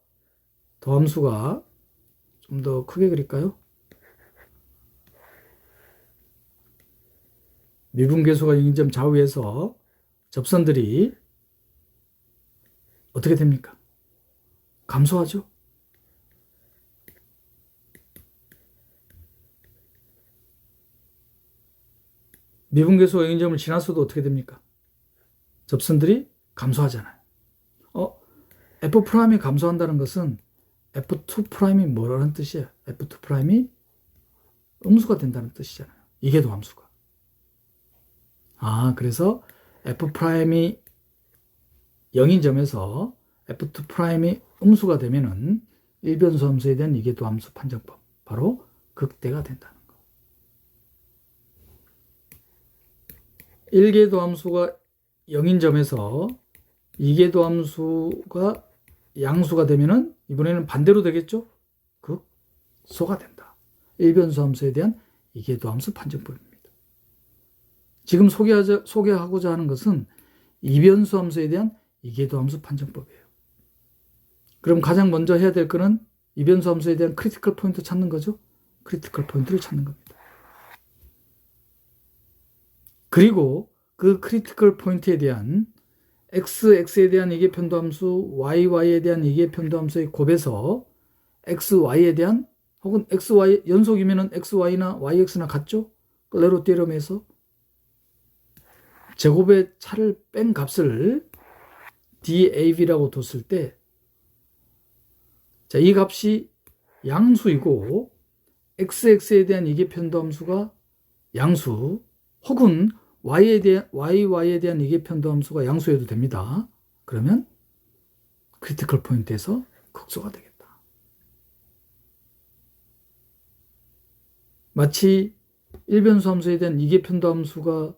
더함수가, 좀 더 크게 그릴까요? 미분계수가 0인 점 좌우에서 접선들이 어떻게 됩니까? 감소하죠? 미분계수 영인점을 지났어도 어떻게 됩니까? 접선들이 감소하잖아요. F'이 감소한다는 것은 F2'이 뭐라는 뜻이에요? F2'이 음수가 된다는 뜻이잖아요. 이계도 함수가. 그래서 F'이 0인 점에서 F2'이 음수가 되면은 일변수 함수에 대한 이계도 함수 판정법, 바로 극대가 된다는 거. 1계도 함수가 0인 점에서 2계도 함수가 양수가 되면은 이번에는 반대로 되겠죠? 극소가 된다. 일변수 함수에 대한 이계도 함수 판정법입니다. 지금 소개하고자 하는 것은 이변수 함수에 대한 이계도 함수 판정법이에요. 그럼 가장 먼저 해야 될 거는 이변수 함수에 대한 크리티컬 포인트 찾는 거죠. 크리티컬 포인트를 찾는 겁니다. 그리고 그 크리티컬 포인트에 대한 x에 대한 이계편도 함수, y에 대한 이계편도 함수의 곱에서 xy에 대한, 혹은 xy 연속이면은 xy나 yx나 같죠? 레로 띠럼에서 제곱의 차를 뺀 값을 DAV라고 뒀을 때, 자, 이 값이 양수이고 xx에 대한 이계편도 함수가 양수, 혹은 y에 대한 이계편도 함수가 양수여도 됩니다. 그러면 크리티컬 포인트에서 극소가 되겠다. 마치 일변수 함수에 대한 이계편도 함수가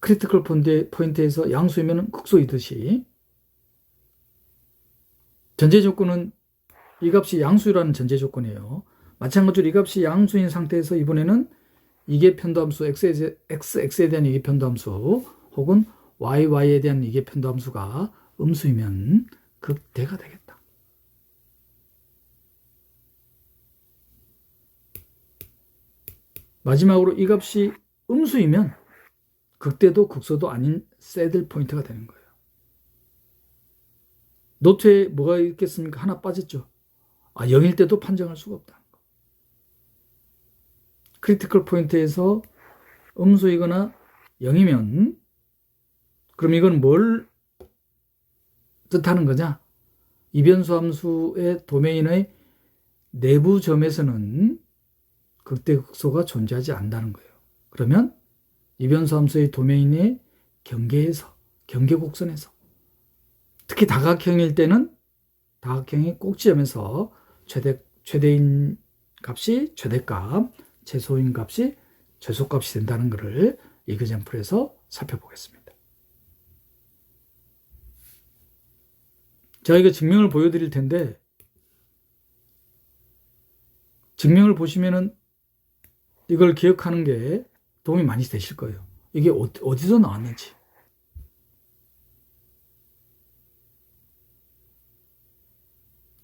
크리티컬 포인트에서 양수이면 극소이듯이, 전제 조건은 이 값이 양수라는 전제 조건이에요. 마찬가지로 이 값이 양수인 상태에서 이번에는 이계편도 함수, x에 대한 이계편도 함수, 혹은 y에 대한 이계편도 함수가 음수이면 극대가 되겠다. 마지막으로 이 값이 음수이면 극대도 극소도 아닌 새들 포인트가 되는 거예요. 노트에 뭐가 있겠습니까? 하나 빠졌죠. 0일 때도 판정할 수가 없다는 거. 크리티컬 포인트에서 음수이거나 0이면 그럼 이건 뭘 뜻하는 거냐? 이변수 함수의 도메인의 내부 점에서는 극대 극소가 존재하지 않는다는 거예요. 그러면 이변수 함수의 도메인의 경계에서, 경계곡선에서, 특히 다각형일 때는 다각형의 꼭지점에서 최대인 값이 최대값, 최소인 값이 최소값이 된다는 것을 이그젬플에서 살펴보겠습니다. 제가 이거 증명을 보여드릴 텐데, 증명을 보시면은 이걸 기억하는 게 도움이 많이 되실 거예요. 이게 어디서 나왔는지.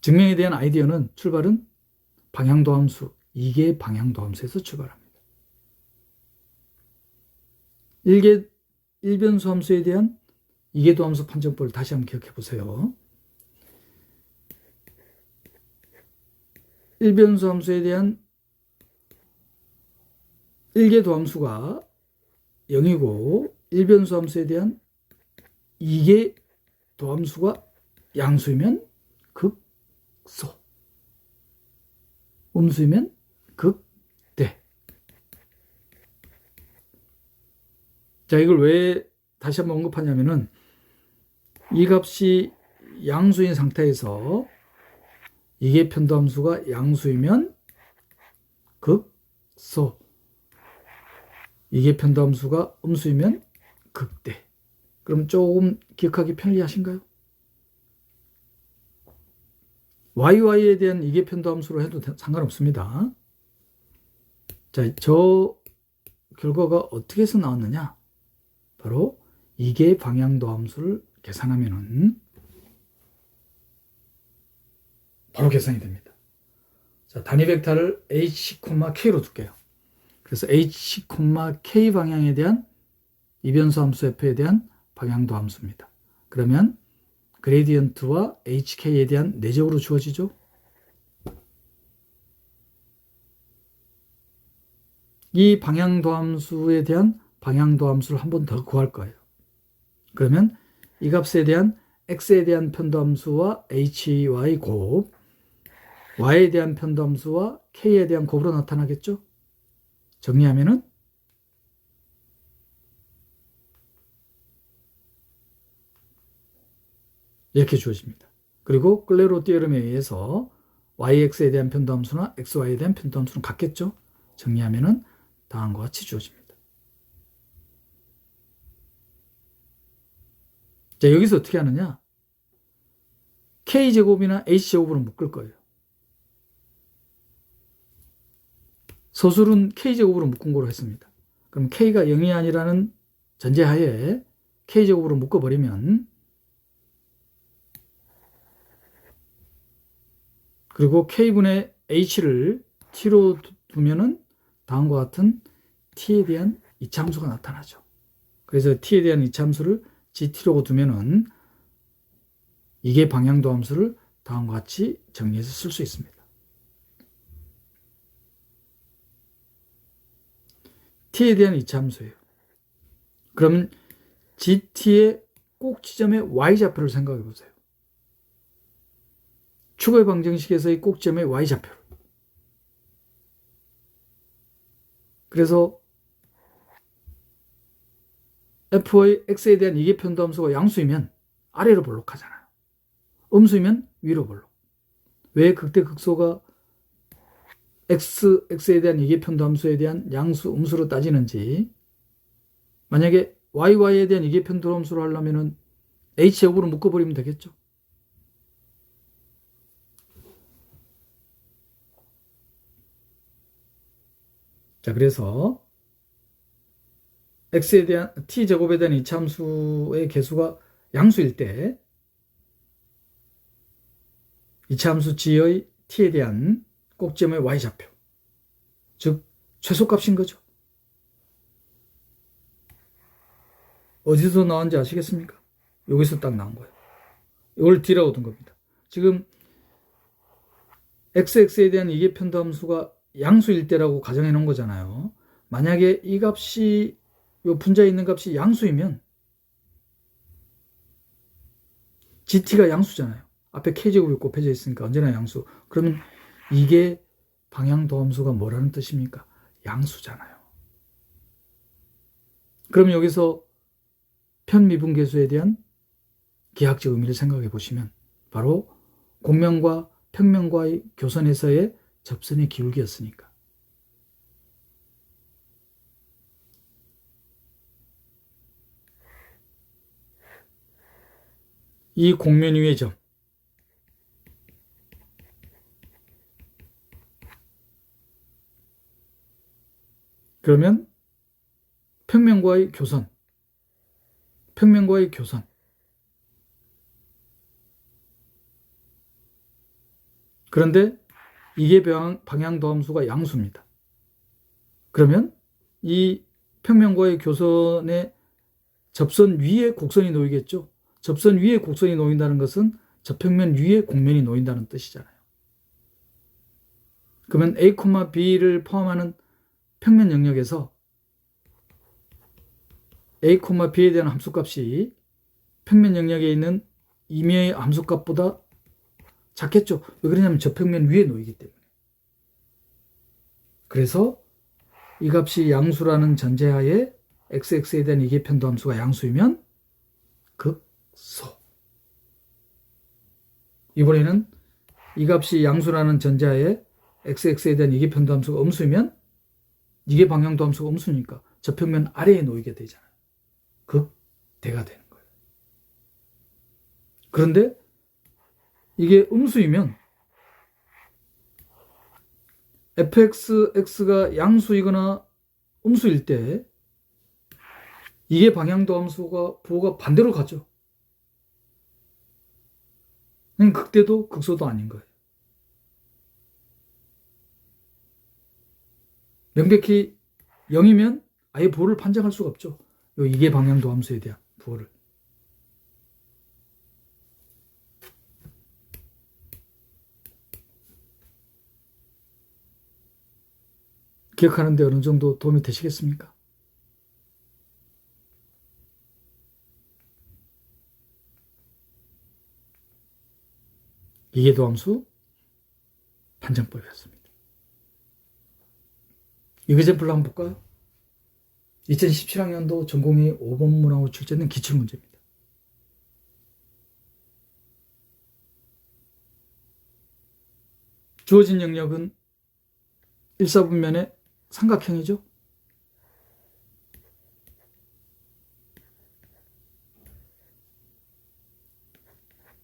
증명에 대한 아이디어는, 출발은 방향도 함수, 이계 방향도 함수에서 출발합니다. 일변수 함수에 대한 이계도 함수 판정법을 다시 한번 기억해 보세요. 일변수 함수에 대한 일계도 함수가 0이고 일변수 함수에 대한 이계도 함수가 양수이면 극소, 음수이면 극대. 자, 이걸 왜 다시 한번 언급하냐면은, 이 값이 양수인 상태에서 이계편도 함수가 양수이면 극소, 이계편도 함수가 음수이면 극대. 그럼 조금 기억하기 편리하신가요? y에 대한 이계편도 함수로 해도 상관없습니다. 자, 저 결과가 어떻게 해서 나왔느냐? 바로 이계 방향도 함수를 계산하면은 바로 계산이 됩니다. 자, 단위 벡터를 h, k로 둘게요. 그래서 h, k 방향에 대한 이변수 함수 f에 대한 방향도 함수입니다. 그러면 그레디언트와 hk에 대한 내적으로 주어지죠. 이 방향도함수에 대한 방향도함수를 한 번 더 구할 거예요. 그러면 이 값에 대한 x에 대한 편도함수와 hy의 곱, y에 대한 편도함수와 k에 대한 곱으로 나타나겠죠? 정리하면은 이렇게 주어집니다. 그리고 클레로 띠어름에 의해서 yx에 대한 편도함수나 xy에 대한 편도함수는 같겠죠? 정리하면은 다음과 같이 주어집니다. 자, 여기서 어떻게 하느냐? k제곱이나 h제곱으로 묶을 거예요. 서술은 k제곱으로 묶은 거로 했습니다. 그럼 k가 0이 아니라는 전제하에 k제곱으로 묶어버리면, 그리고 k분의 h를 t로 두면은 다음과 같은 t에 대한 이차함수가 나타나죠. 그래서 t에 대한 이차함수를 gt로 두면은 이게 방향도함수를 다음과 같이 정리해서 쓸 수 있습니다. t에 대한 이차함수예요. 그럼 gt의 꼭 지점의 y좌표를 생각해 보세요. 축의 방정식에서의 꼭 지점의 y좌표를. 그래서 f의 x에 대한 이계 편도함수가 양수이면 아래로 볼록하잖아요. 음수이면 위로 볼록. 왜 극대극소가 x에 대한 이계 편도함수에 대한 양수, 음수로 따지는지, 만약에 y에 대한 이계 편도함수로 하려면은 h제곱으로 묶어버리면 되겠죠. 자, 그래서 x에 대한 t제곱에 대한 이차함수의 개수가 양수일 때 이차함수 g의 t에 대한 꼭지점의 y좌표, 즉 최소값인 거죠. 어디서 나왔는지 아시겠습니까? 여기서 딱 나온 거예요. 이걸 d라고 둔 겁니다. 지금 xx에 대한 이계 편도함수가 양수일 때라고 가정해 놓은 거잖아요. 만약에 이 값이, 요 분자에 있는 값이 양수이면 gt가 양수잖아요. 앞에 k제곱이 곱해져 있으니까 언제나 양수. 그러면 이게 방향도함수가 뭐라는 뜻입니까? 양수잖아요. 그럼 여기서 편미분계수에 대한 기하학적 의미를 생각해 보시면 바로 곡면과 평면과의 교선에서의 접선의 기울기였으니까. 이 곡면 위의 점, 그러면 평면과의 교선, 평면과의 교선, 그런데 이게 방향도함수가 양수입니다. 그러면 이 평면과의 교선의 접선 위에 곡선이 놓이겠죠. 접선 위에 곡선이 놓인다는 것은 저평면 위에 곡면이 놓인다는 뜻이잖아요. 그러면 A, B를 포함하는 평면 영역에서 A, B에 대한 함수값이 평면 영역에 있는 임의의 함수값보다 작겠죠. 왜 그러냐면 저평면 위에 놓이기 때문에. 그래서 이 값이 양수라는 전제하에 xx에 대한 이계 편도함수가 양수이면 극소. 이번에는 이 값이 양수라는 전제하에 xx에 대한 이계 편도함수가 음수이면 이게 방향도함수가 음수니까 저평면 아래에 놓이게 되잖아요. 극대가 되는 거예요. 그런데 이게 음수이면 fx가 양수이거나 음수일 때 이게 방향도함수가 부호가 반대로 가죠. 극대도 극소도 아닌 거예요. 명백히 0이면 아예 부호를 판정할 수가 없죠. 이게 방향도함수에 대한 부호를. 기억하는 데 어느 정도 도움이 되시겠습니까? 이계도함수 판정법이었습니다. 이그젠플로 한번 볼까요? 2017학년도 전공의 5번 문항으로 출제된 기출문제입니다. 주어진 영역은 1사분면의 삼각형이죠.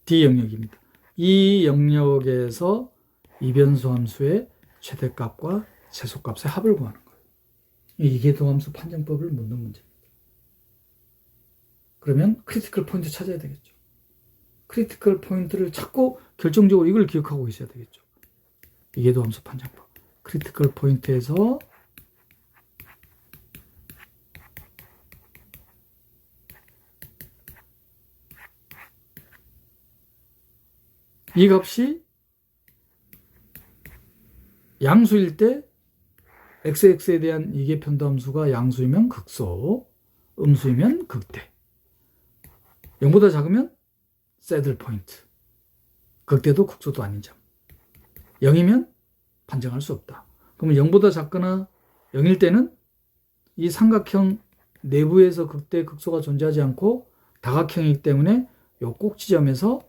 D 영역입니다. 이 영역에서 이변수 함수의 최대값과 최소값의 합을 구하는 거예요. 이계도함수 판정법을 묻는 문제입니다. 그러면 크리티컬 포인트 찾아야 되겠죠. 크리티컬 포인트를 찾고 결정적으로 이걸 기억하고 있어야 되겠죠. 이계도함수 판정법. 크리티컬 포인트에서 이 값이 양수일 때 x에 대한 이계편도함수가 양수이면 극소, 음수이면 극대. 0보다 작으면 새들 포인트. 극대도 극소도 아닌 점. 0이면 판정할 수 없다. 그러면 0보다 작거나 0일 때는 이 삼각형 내부에서 극대, 극소가 존재하지 않고 다각형이기 때문에 이 꼭지점에서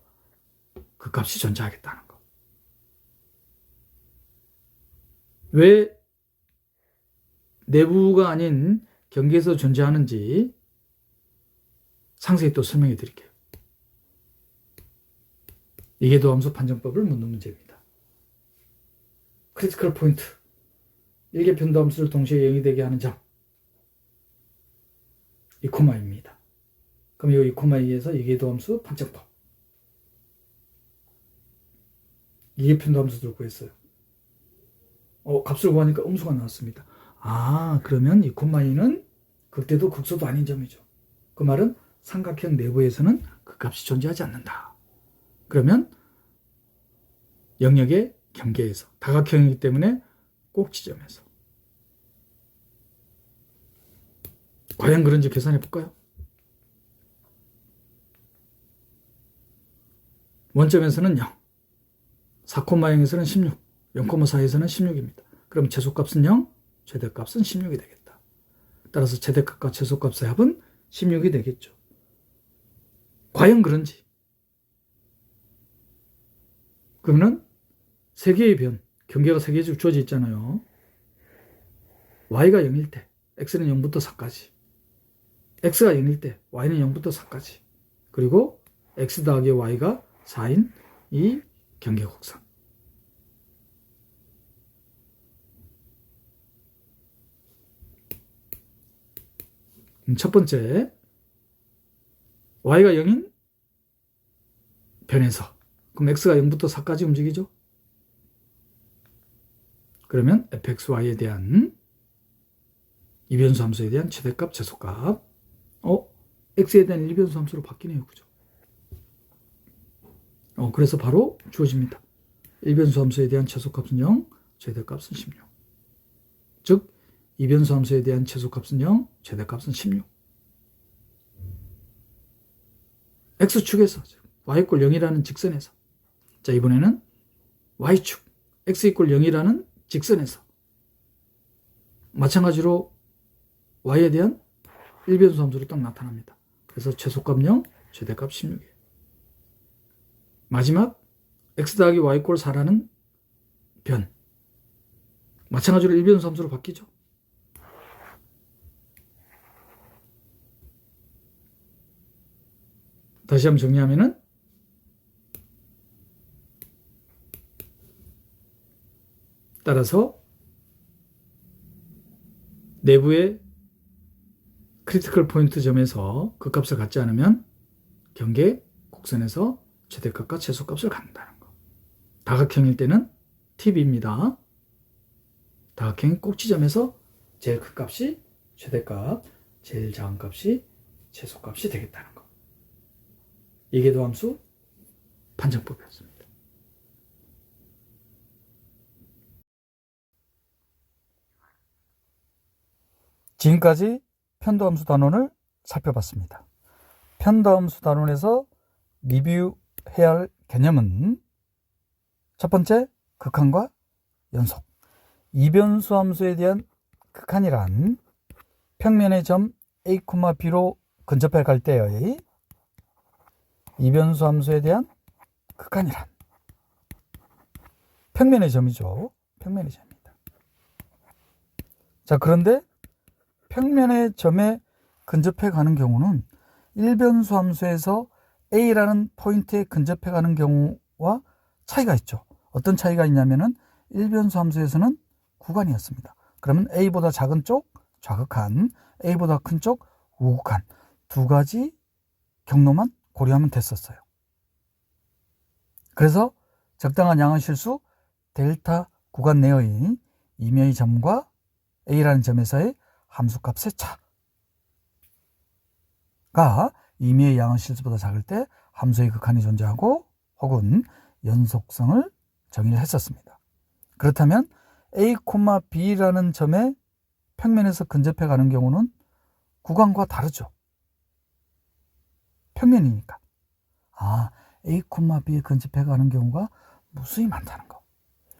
그 값이 존재하겠다는 거. 왜 내부가 아닌 경계에서 존재하는지 상세히 또 설명해 드릴게요. 이계도함수 판정법을 묻는 문제입니다. 크리티컬 포인트. 일계편도함수를 동시에 0이 되게 하는 점. 2,2입니다. 그럼 이 2,2에서 이계도함수 판정법. 이계편도함수를 구했어요. 값을 구하니까 음수가 나왔습니다. 그러면 2,2는 극대도 극소도 아닌 점이죠. 그 말은 삼각형 내부에서는 그 값이 존재하지 않는다. 그러면 영역의 경계에서 다각형이기 때문에 꼭지점에서 과연 그런지 계산해 볼까요? 원점에서는 0, 4,0에서는 16, 0,4에서는 16입니다. 그럼 최소값은 0, 최대값은 16이 되겠다. 따라서 최대값과 최소값의 합은 16이 되겠죠. 과연 그런지. 그러면 세 개의 변, 경계가 세 개씩 주어져 있잖아요. y가 0일 때 x는 0부터 4까지, x가 0일 때 y는 0부터 4까지, 그리고 x 더하기 y가 4인 이 경계 곡선. 첫 번째, y가 0인 변에서, 그럼 x가 0부터 4까지 움직이죠. 그러면 fxy에 대한 이변수 함수에 대한 최대값, 최소값. x에 대한 일변수 함수로 바뀌네요. 그죠? 그래서 바로 주어집니다. 일변수 함수에 대한 최소값은 0, 최대값은 16. 즉, 이변수 함수에 대한 최소값은 0, 최대값은 16. x축에서, y = 0이라는 직선에서. 자, 이번에는 y축, x = 0이라는 직선에서. 마찬가지로 y에 대한 일변수 함수로 딱 나타납니다. 그래서 최소값 0, 최대값 16이에요. 마지막 x 더하기 y = 4라는 변. 마찬가지로 일변수 함수로 바뀌죠. 다시 한번 정리하면은 따라서 내부의 크리티컬 포인트 점에서 그 값을 갖지 않으면 경계 곡선에서 최대값과 최소값을 갖는다는 거. 다각형일 때는 팁입니다. 다각형 꼭지점에서 제일 큰 값이 최대값, 제일 작은 값이 최소값이 되겠다는 거. 이계도함수 판정법이었습니다. 지금까지 편도함수 단원을 살펴봤습니다. 편도함수 단원에서 리뷰해야 할 개념은 첫 번째, 극한과 연속. 이변수 함수에 대한 극한이란 평면의 점 A, B로 근접해 갈 때의 이변수 함수에 대한 극한이란 평면의 점이죠. 평면의 점입니다. 자, 그런데 평면의 점에 근접해 가는 경우는 일변수 함수에서 A라는 포인트에 근접해 가는 경우와 차이가 있죠. 어떤 차이가 있냐면은 일변수 함수에서는 구간이었습니다. 그러면 A보다 작은 쪽 좌극한, A보다 큰 쪽 우극한 두 가지 경로만 고려하면 됐었어요. 그래서 적당한 양원실수 델타 구간 내의 임의의 점과 A라는 점에서의 함수값의 차가 임의의 양원실수보다 작을 때 함수의 극한이 존재하고 혹은 연속성을 정의를 했었습니다. 그렇다면 A, B라는 점에 평면에서 근접해 가는 경우는 구간과 다르죠. 평면이니까. A, B에 근접해 가는 경우가 무수히 많다는 거.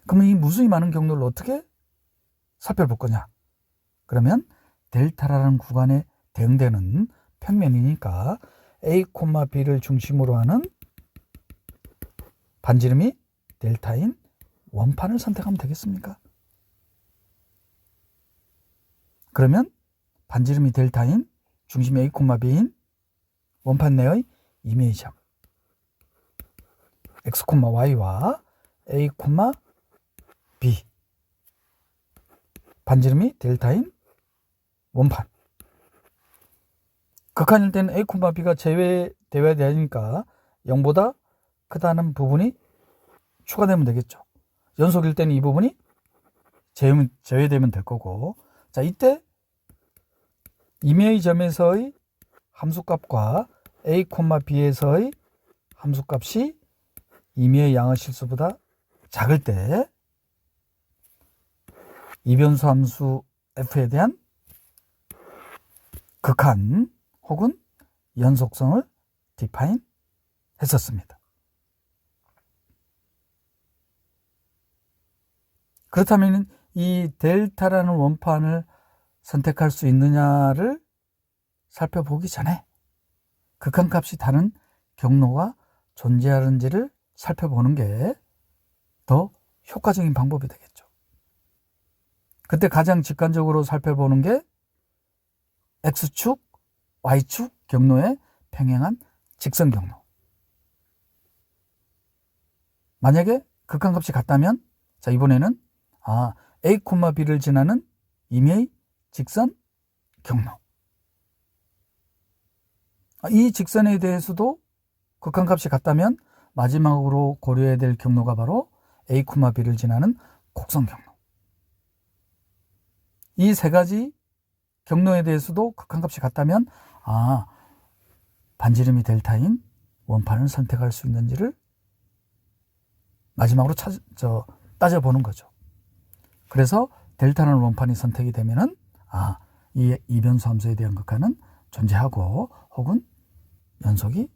그러면 이 무수히 많은 경로를 어떻게 살펴볼 거냐? 그러면 델타라는 구간에 대응되는 평면이니까 A, B를 중심으로 하는 반지름이 델타인 원판을 선택하면 되겠습니까? 그러면 반지름이 델타인 중심이 A, B인 원판 내의 임의의 점 X, Y와 A, B 반지름이 델타인 원판. 극한일 때는 A, B가 제외되어야 되니까 0보다 크다는 부분이 추가되면 되겠죠. 연속일 때는 이 부분이 제외되면 될 거고, 자, 이때 임의의 점에서의 함수값과 A, B에서의 함수값이 임의의 양원실수보다 작을 때 이변수 함수 F에 대한 극한 혹은 연속성을 디파인 했었습니다. 그렇다면 이 델타라는 원판을 선택할 수 있느냐를 살펴보기 전에 극한값이 다른 경로가 존재하는지를 살펴보는 게 더 효과적인 방법이 되겠죠. 그때 가장 직관적으로 살펴보는 게 X축, Y축 경로에 평행한 직선 경로. 만약에 극한값이 같다면, 자, 이번에는 A, B를 지나는 임의의 직선 경로. 이 직선에 대해서도 극한값이 같다면 마지막으로 고려해야 될 경로가 바로 A, B를 지나는 곡선 경로. 이 세 가지 경로에 대해서도 극한값이 같다면 반지름이 델타인 원판을 선택할 수 있는지를 마지막으로 따져보는 거죠. 그래서 델타라는 원판이 선택이 되면은 이 이변수 함수에 대한 극한은 존재하고 혹은 연속이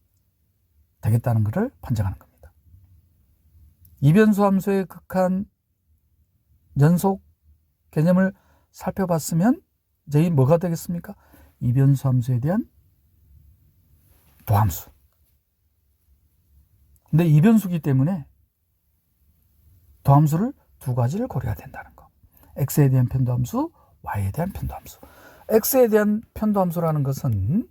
되겠다는 것을 판정하는 겁니다. 이변수 함수의 극한, 연속 개념을 살펴봤으면 이제 뭐가 되겠습니까? 이변수 함수에 대한 도함수. 근데 이변수기 때문에 도함수를 두 가지를 고려해야 된다는 거. X에 대한 편도함수, Y에 대한 편도함수. X에 대한 편도함수라는 것은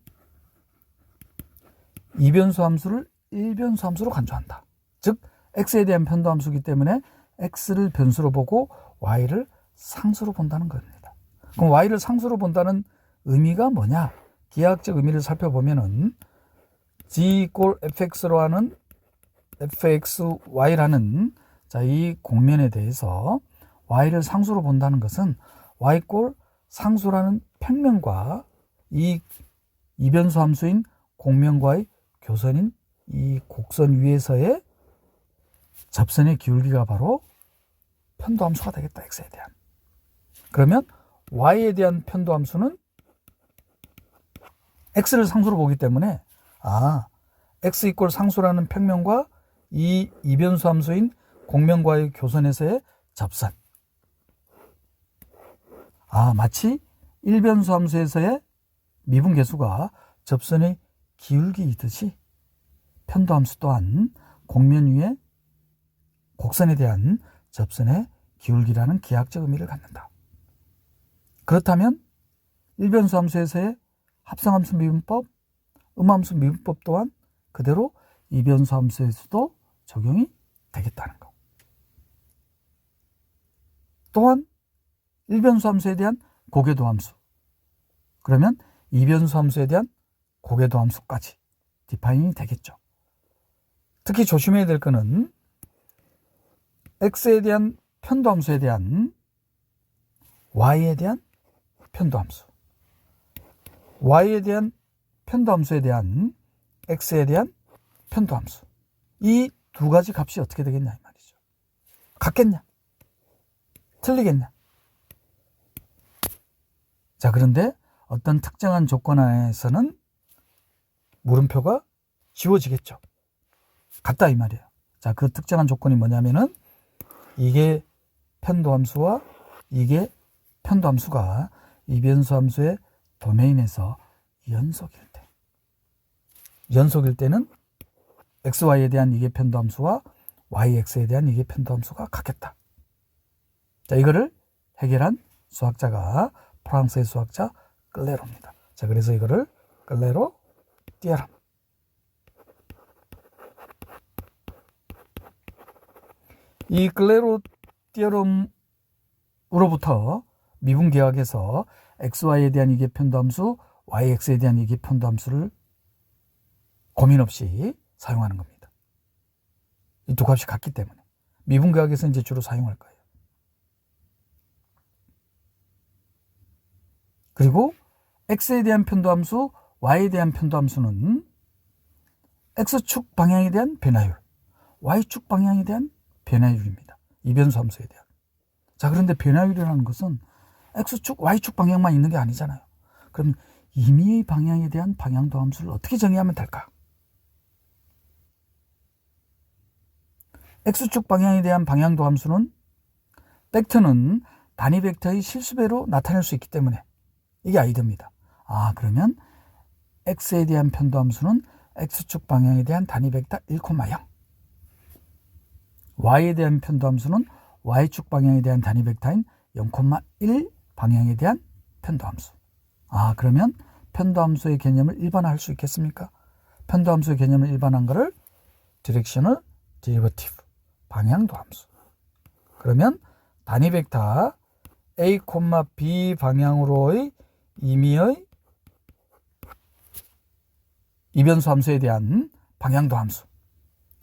이변수 함수를 일변수 함수로 간주한다. 즉 X에 대한 편도함수이기 때문에 X를 변수로 보고 Y를 상수로 본다는 겁니다. 그럼 Y를 상수로 본다는 의미가 뭐냐? 기하학적 의미를 살펴보면은 G = fx로 하는 fxy라는 이 공면에 대해서 Y를 상수로 본다는 것은 Y = 상수라는 평면과 이 이변수 함수인 공면과의 교선인 이 곡선 위에서의 접선의 기울기가 바로 편도함수가 되겠다. X에 대한. 그러면 Y에 대한 편도함수는 x를 상수로 보기 때문에 x 이꼴 상수라는 평면과 이 이변수 함수인 공면과의 교선에서의 접선. 마치 1변수 함수에서의 미분계수가 접선의 기울기이듯이 편도함수 또한 공면 위에 곡선에 대한 접선의 기울기라는 기하학적 의미를 갖는다. 그렇다면 1변수 함수에서의 합성함수 미분법, 음함수 미분법 또한 그대로 2변수 함수에서도 적용이 되겠다는 거. 또한 1변수 함수에 대한 고궤도 함수, 그러면 2변수 함수에 대한 고궤도 함수까지 디파인이 되겠죠. 특히 조심해야 될 것은 x에 대한 편도함수에 대한 y에 대한 편도함수, y에 대한 편도함수에 대한 x에 대한 편도함수, 이 두 가지 값이 어떻게 되겠냐 이 말이죠. 같겠냐? 틀리겠냐? 자, 그런데 어떤 특정한 조건 하에서는 물음표가 지워지겠죠. 같다 이 말이에요. 자, 그 특정한 조건이 뭐냐면은 이게 편도함수와 이게 편도함수가 이변수 함수의 도메인에서 연속일 때는 xy에 대한 이게 편도함수와 yx에 대한 이게 편도함수가 같겠다. 자, 이거를 해결한 수학자가 프랑스의 수학자 클레로입니다. 자, 그래서 이거를 클레로 띠어럼. 이 클레로 띠어럼으로부터 미분계학에서 xy에 대한 이게 편도함수, yx에 대한 이게 편도함수를 고민 없이 사용하는 겁니다. 이 두 값이 같기 때문에 미분계학에서 이제 주로 사용할 거예요. 그리고 x에 대한 편도함수, y에 대한 편도함수는 x축 방향에 대한 변화율, y축 방향에 대한 변화율입니다. 이변수 함수에 대한. 자, 그런데 변화율이라는 것은 x축, y축 방향만 있는 게 아니잖아요. 그럼 임의의 방향에 대한 방향도 함수를 어떻게 정의하면 될까? x축 방향에 대한 방향도 함수는 벡터는 단위 벡터의 실수배로 나타낼 수 있기 때문에 이게 아이디어입니다. 그러면 x에 대한 편도함수는 x축 방향에 대한 단위 벡터 1,0, y에 대한 편도함수는 y축 방향에 대한 단위 벡터인 0,1 방향에 대한 편도함수. 그러면 편도함수의 개념을 일반화할 수 있겠습니까? 편도함수의 개념을 일반화한 거를 디렉셔널 데리버티브, 방향도 함수. 그러면 단위 벡터 a, b 방향으로의 임의의 이변수 함수에 대한 방향도 함수.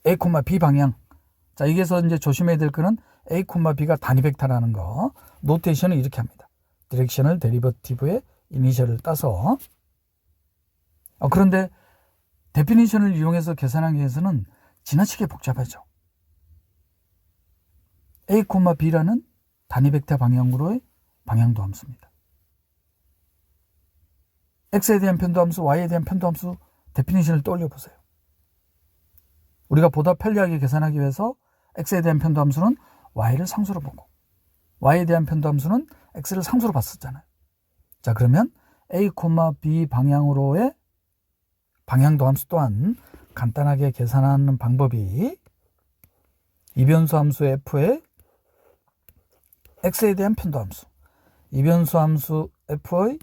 a, b 방향. 자, 여기서 이제 조심해야 될 거는 a, b가 단위 벡터라는 거. 노테이션을 이렇게 합니다. 디렉셔널 데리버티브의 이니셜을 따서. 그런데 데피니션을 이용해서 계산하기 위해서는 지나치게 복잡하죠. a, b라는 단위 벡터 방향으로의 방향도 함수입니다. x에 대한 편도함수, y에 대한 편도함수 데피니션을 떠올려 보세요. 우리가 보다 편리하게 계산하기 위해서 x에 대한 편도함수는 y를 상수로 보고 y에 대한 편도함수는 x를 상수로 봤었잖아요. 자, 그러면 a, b 방향으로의 방향도 함수 또한 간단하게 계산하는 방법이 이변수 함수 f의 x에 대한 편도함수, 이변수 함수 f의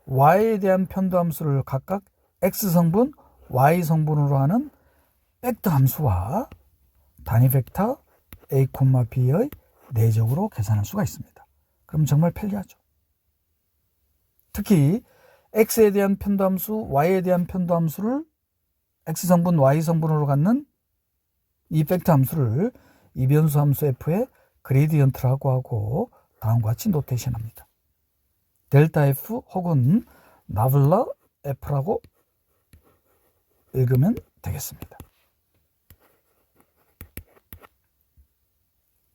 y에 대한 편도함수를 각각 x성분, y성분으로 하는 벡터 함수와 단위 벡터 a, b의 내적으로 계산할 수가 있습니다. 그럼 정말 편리하죠. 특히 x에 대한 편도함수, y에 대한 편도함수를 x성분, y성분으로 갖는 이 벡터 함수를 이변수 함수 f의 그레디언트라고 하고 다음과 같이 노테이션합니다. 델타 f 혹은 나블라 f라고 읽으면 되겠습니다.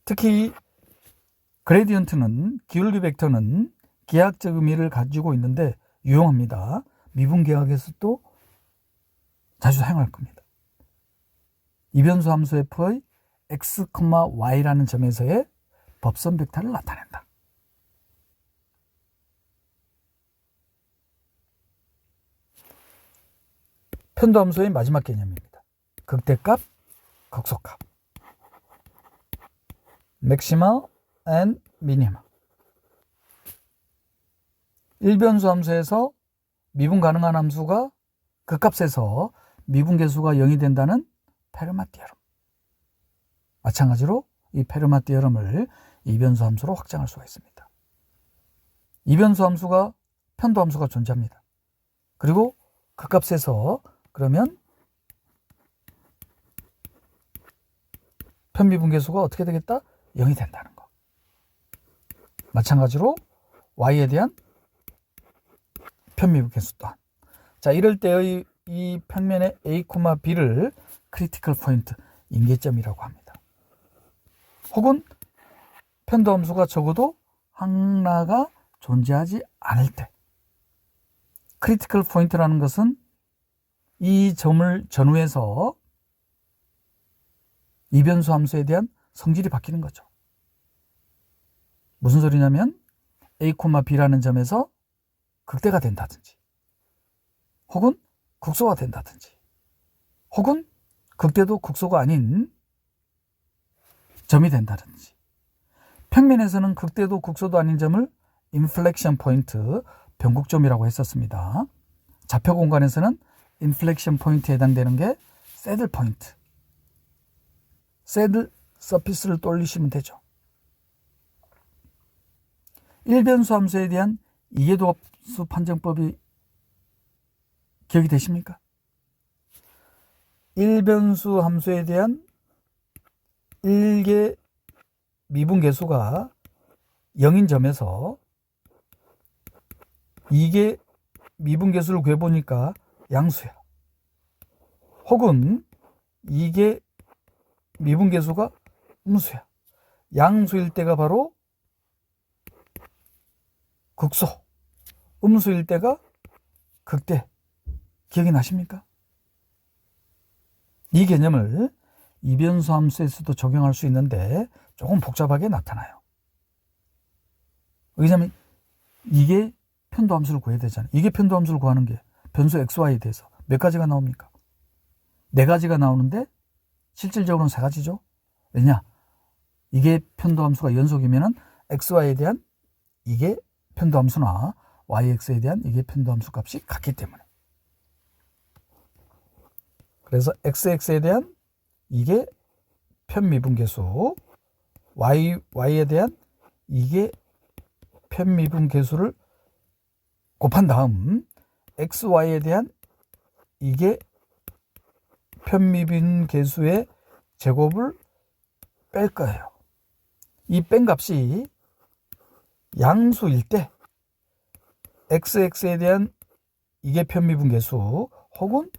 특히 그레디언트는 기울기 벡터는 기하학적 의미를 가지고 있는데 유용합니다. 미분계학에서도 자주 사용할 겁니다. 이변수 함수 f의 x, y라는 점에서의 법선 벡터를 나타낸다. 편도함수의 마지막 개념입니다. 극대값, 극소값. 맥시마 and 미니마. 일변수 함수에서 미분 가능한 함수가 극값에서 미분계수가 0이 된다는 페르마 띠어럼. 마찬가지로 이 페르마 띠어럼을 이변수 함수로 확장할 수가 있습니다. 이변수 함수가 편도 함수가 존재합니다. 그리고 극값에서 그러면 편미분계수가 어떻게 되겠다? 0이 된다는 거. 마찬가지로 y에 대한 편미분계수 또한. 자, 이럴 때의 이 평면의 a, b를 크리티컬 포인트, 임계점이라고 합니다. 혹은 편도함수가 적어도 하나가 존재하지 않을 때, 크리티컬 포인트라는 것은 이 점을 전후해서 이변수 함수에 대한 성질이 바뀌는 거죠. 무슨 소리냐면 a, b라는 점에서 극대가 된다든지, 혹은 극소가 된다든지, 혹은 극대도 극소가 아닌 점이 된다든지. 평면에서는 극대도 극소도 아닌 점을 인플렉션 포인트, 변곡점이라고 했었습니다. 좌표 공간에서는 인플렉션 포인트에 해당되는 게 새들 포인트, 새들 서피스를 떠올리시면 되죠. 일변수 함수에 대한 이계도합수 판정법이 기억이 되십니까? 일변수 함수에 대한 1개 미분계수가 0인 점에서 2개 미분계수를 구해보니까 양수야. 혹은 2개 미분계수가 음수야. 양수일 때가 바로 극소, 음수일 때가 극대. 기억이 나십니까? 이 개념을 이변수 함수에서도 적용할 수 있는데 조금 복잡하게 나타나요. 왜냐하면 이게 편도함수를 구해야 되잖아요. 이게 편도함수를 구하는 게 변수 xy에 대해서 몇 가지가 나옵니까? 4가지가 나오는데 실질적으로는 3가지죠. 왜냐? 이게 편도함수가 연속이면은 xy에 대한 이게 편도함수나 yx에 대한 이게 편도함수 값이 같기 때문에. 그래서 xx에 대한 이게 편미분계수, y에 대한 이게 편미분계수를 곱한 다음 xy에 대한 이게 편미분계수의 제곱을 뺄 거예요. 이 뺀 값이 양수일 때 xx에 대한 이게 편미분계수 혹은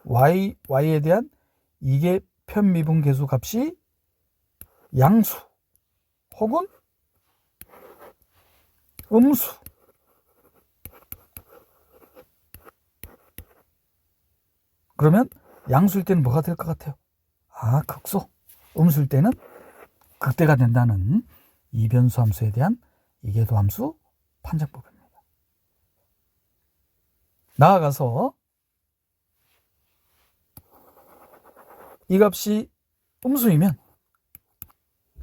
y에 대한 이게 편미분계수 값이 양수 혹은 음수, 그러면 양수일 때는 뭐가 될 것 같아요? 극소. 음수일 때는 극대가 된다는 이변수 함수에 대한 이계도 함수 판정법입니다. 나아가서 이 값이 음수이면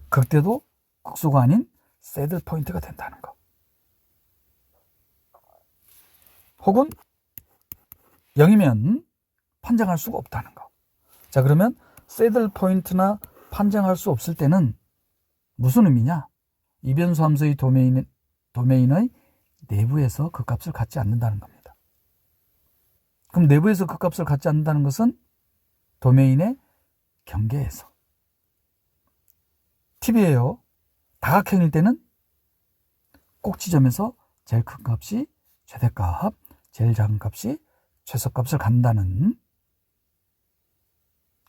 극대도 극소가 아닌 새들 포인트가 된다는 거. 혹은 0이면 판정할 수가 없다는 거. 자, 그러면 새들 포인트나 판정할 수 없을 때는 무슨 의미냐? 이변수 함수의 도메인의 내부에서 그 값을 갖지 않는다는 겁니다. 그럼 내부에서 그 값을 갖지 않는다는 것은 도메인의 경계에서. 팁이에요. 다각형일 때는 꼭지점에서 제일 큰 값이 최대값, 제일 작은 값이 최소값을 갖는다는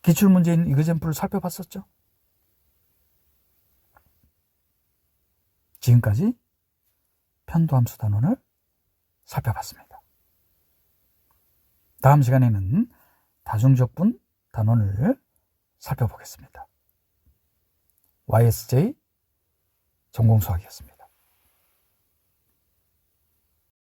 기출문제인 이그젠플을 살펴봤었죠. 지금까지 편도함수 단원을 살펴봤습니다. 다음 시간에는 다중적분 단원을 살펴보겠습니다. YSJ 전공수학이었습니다.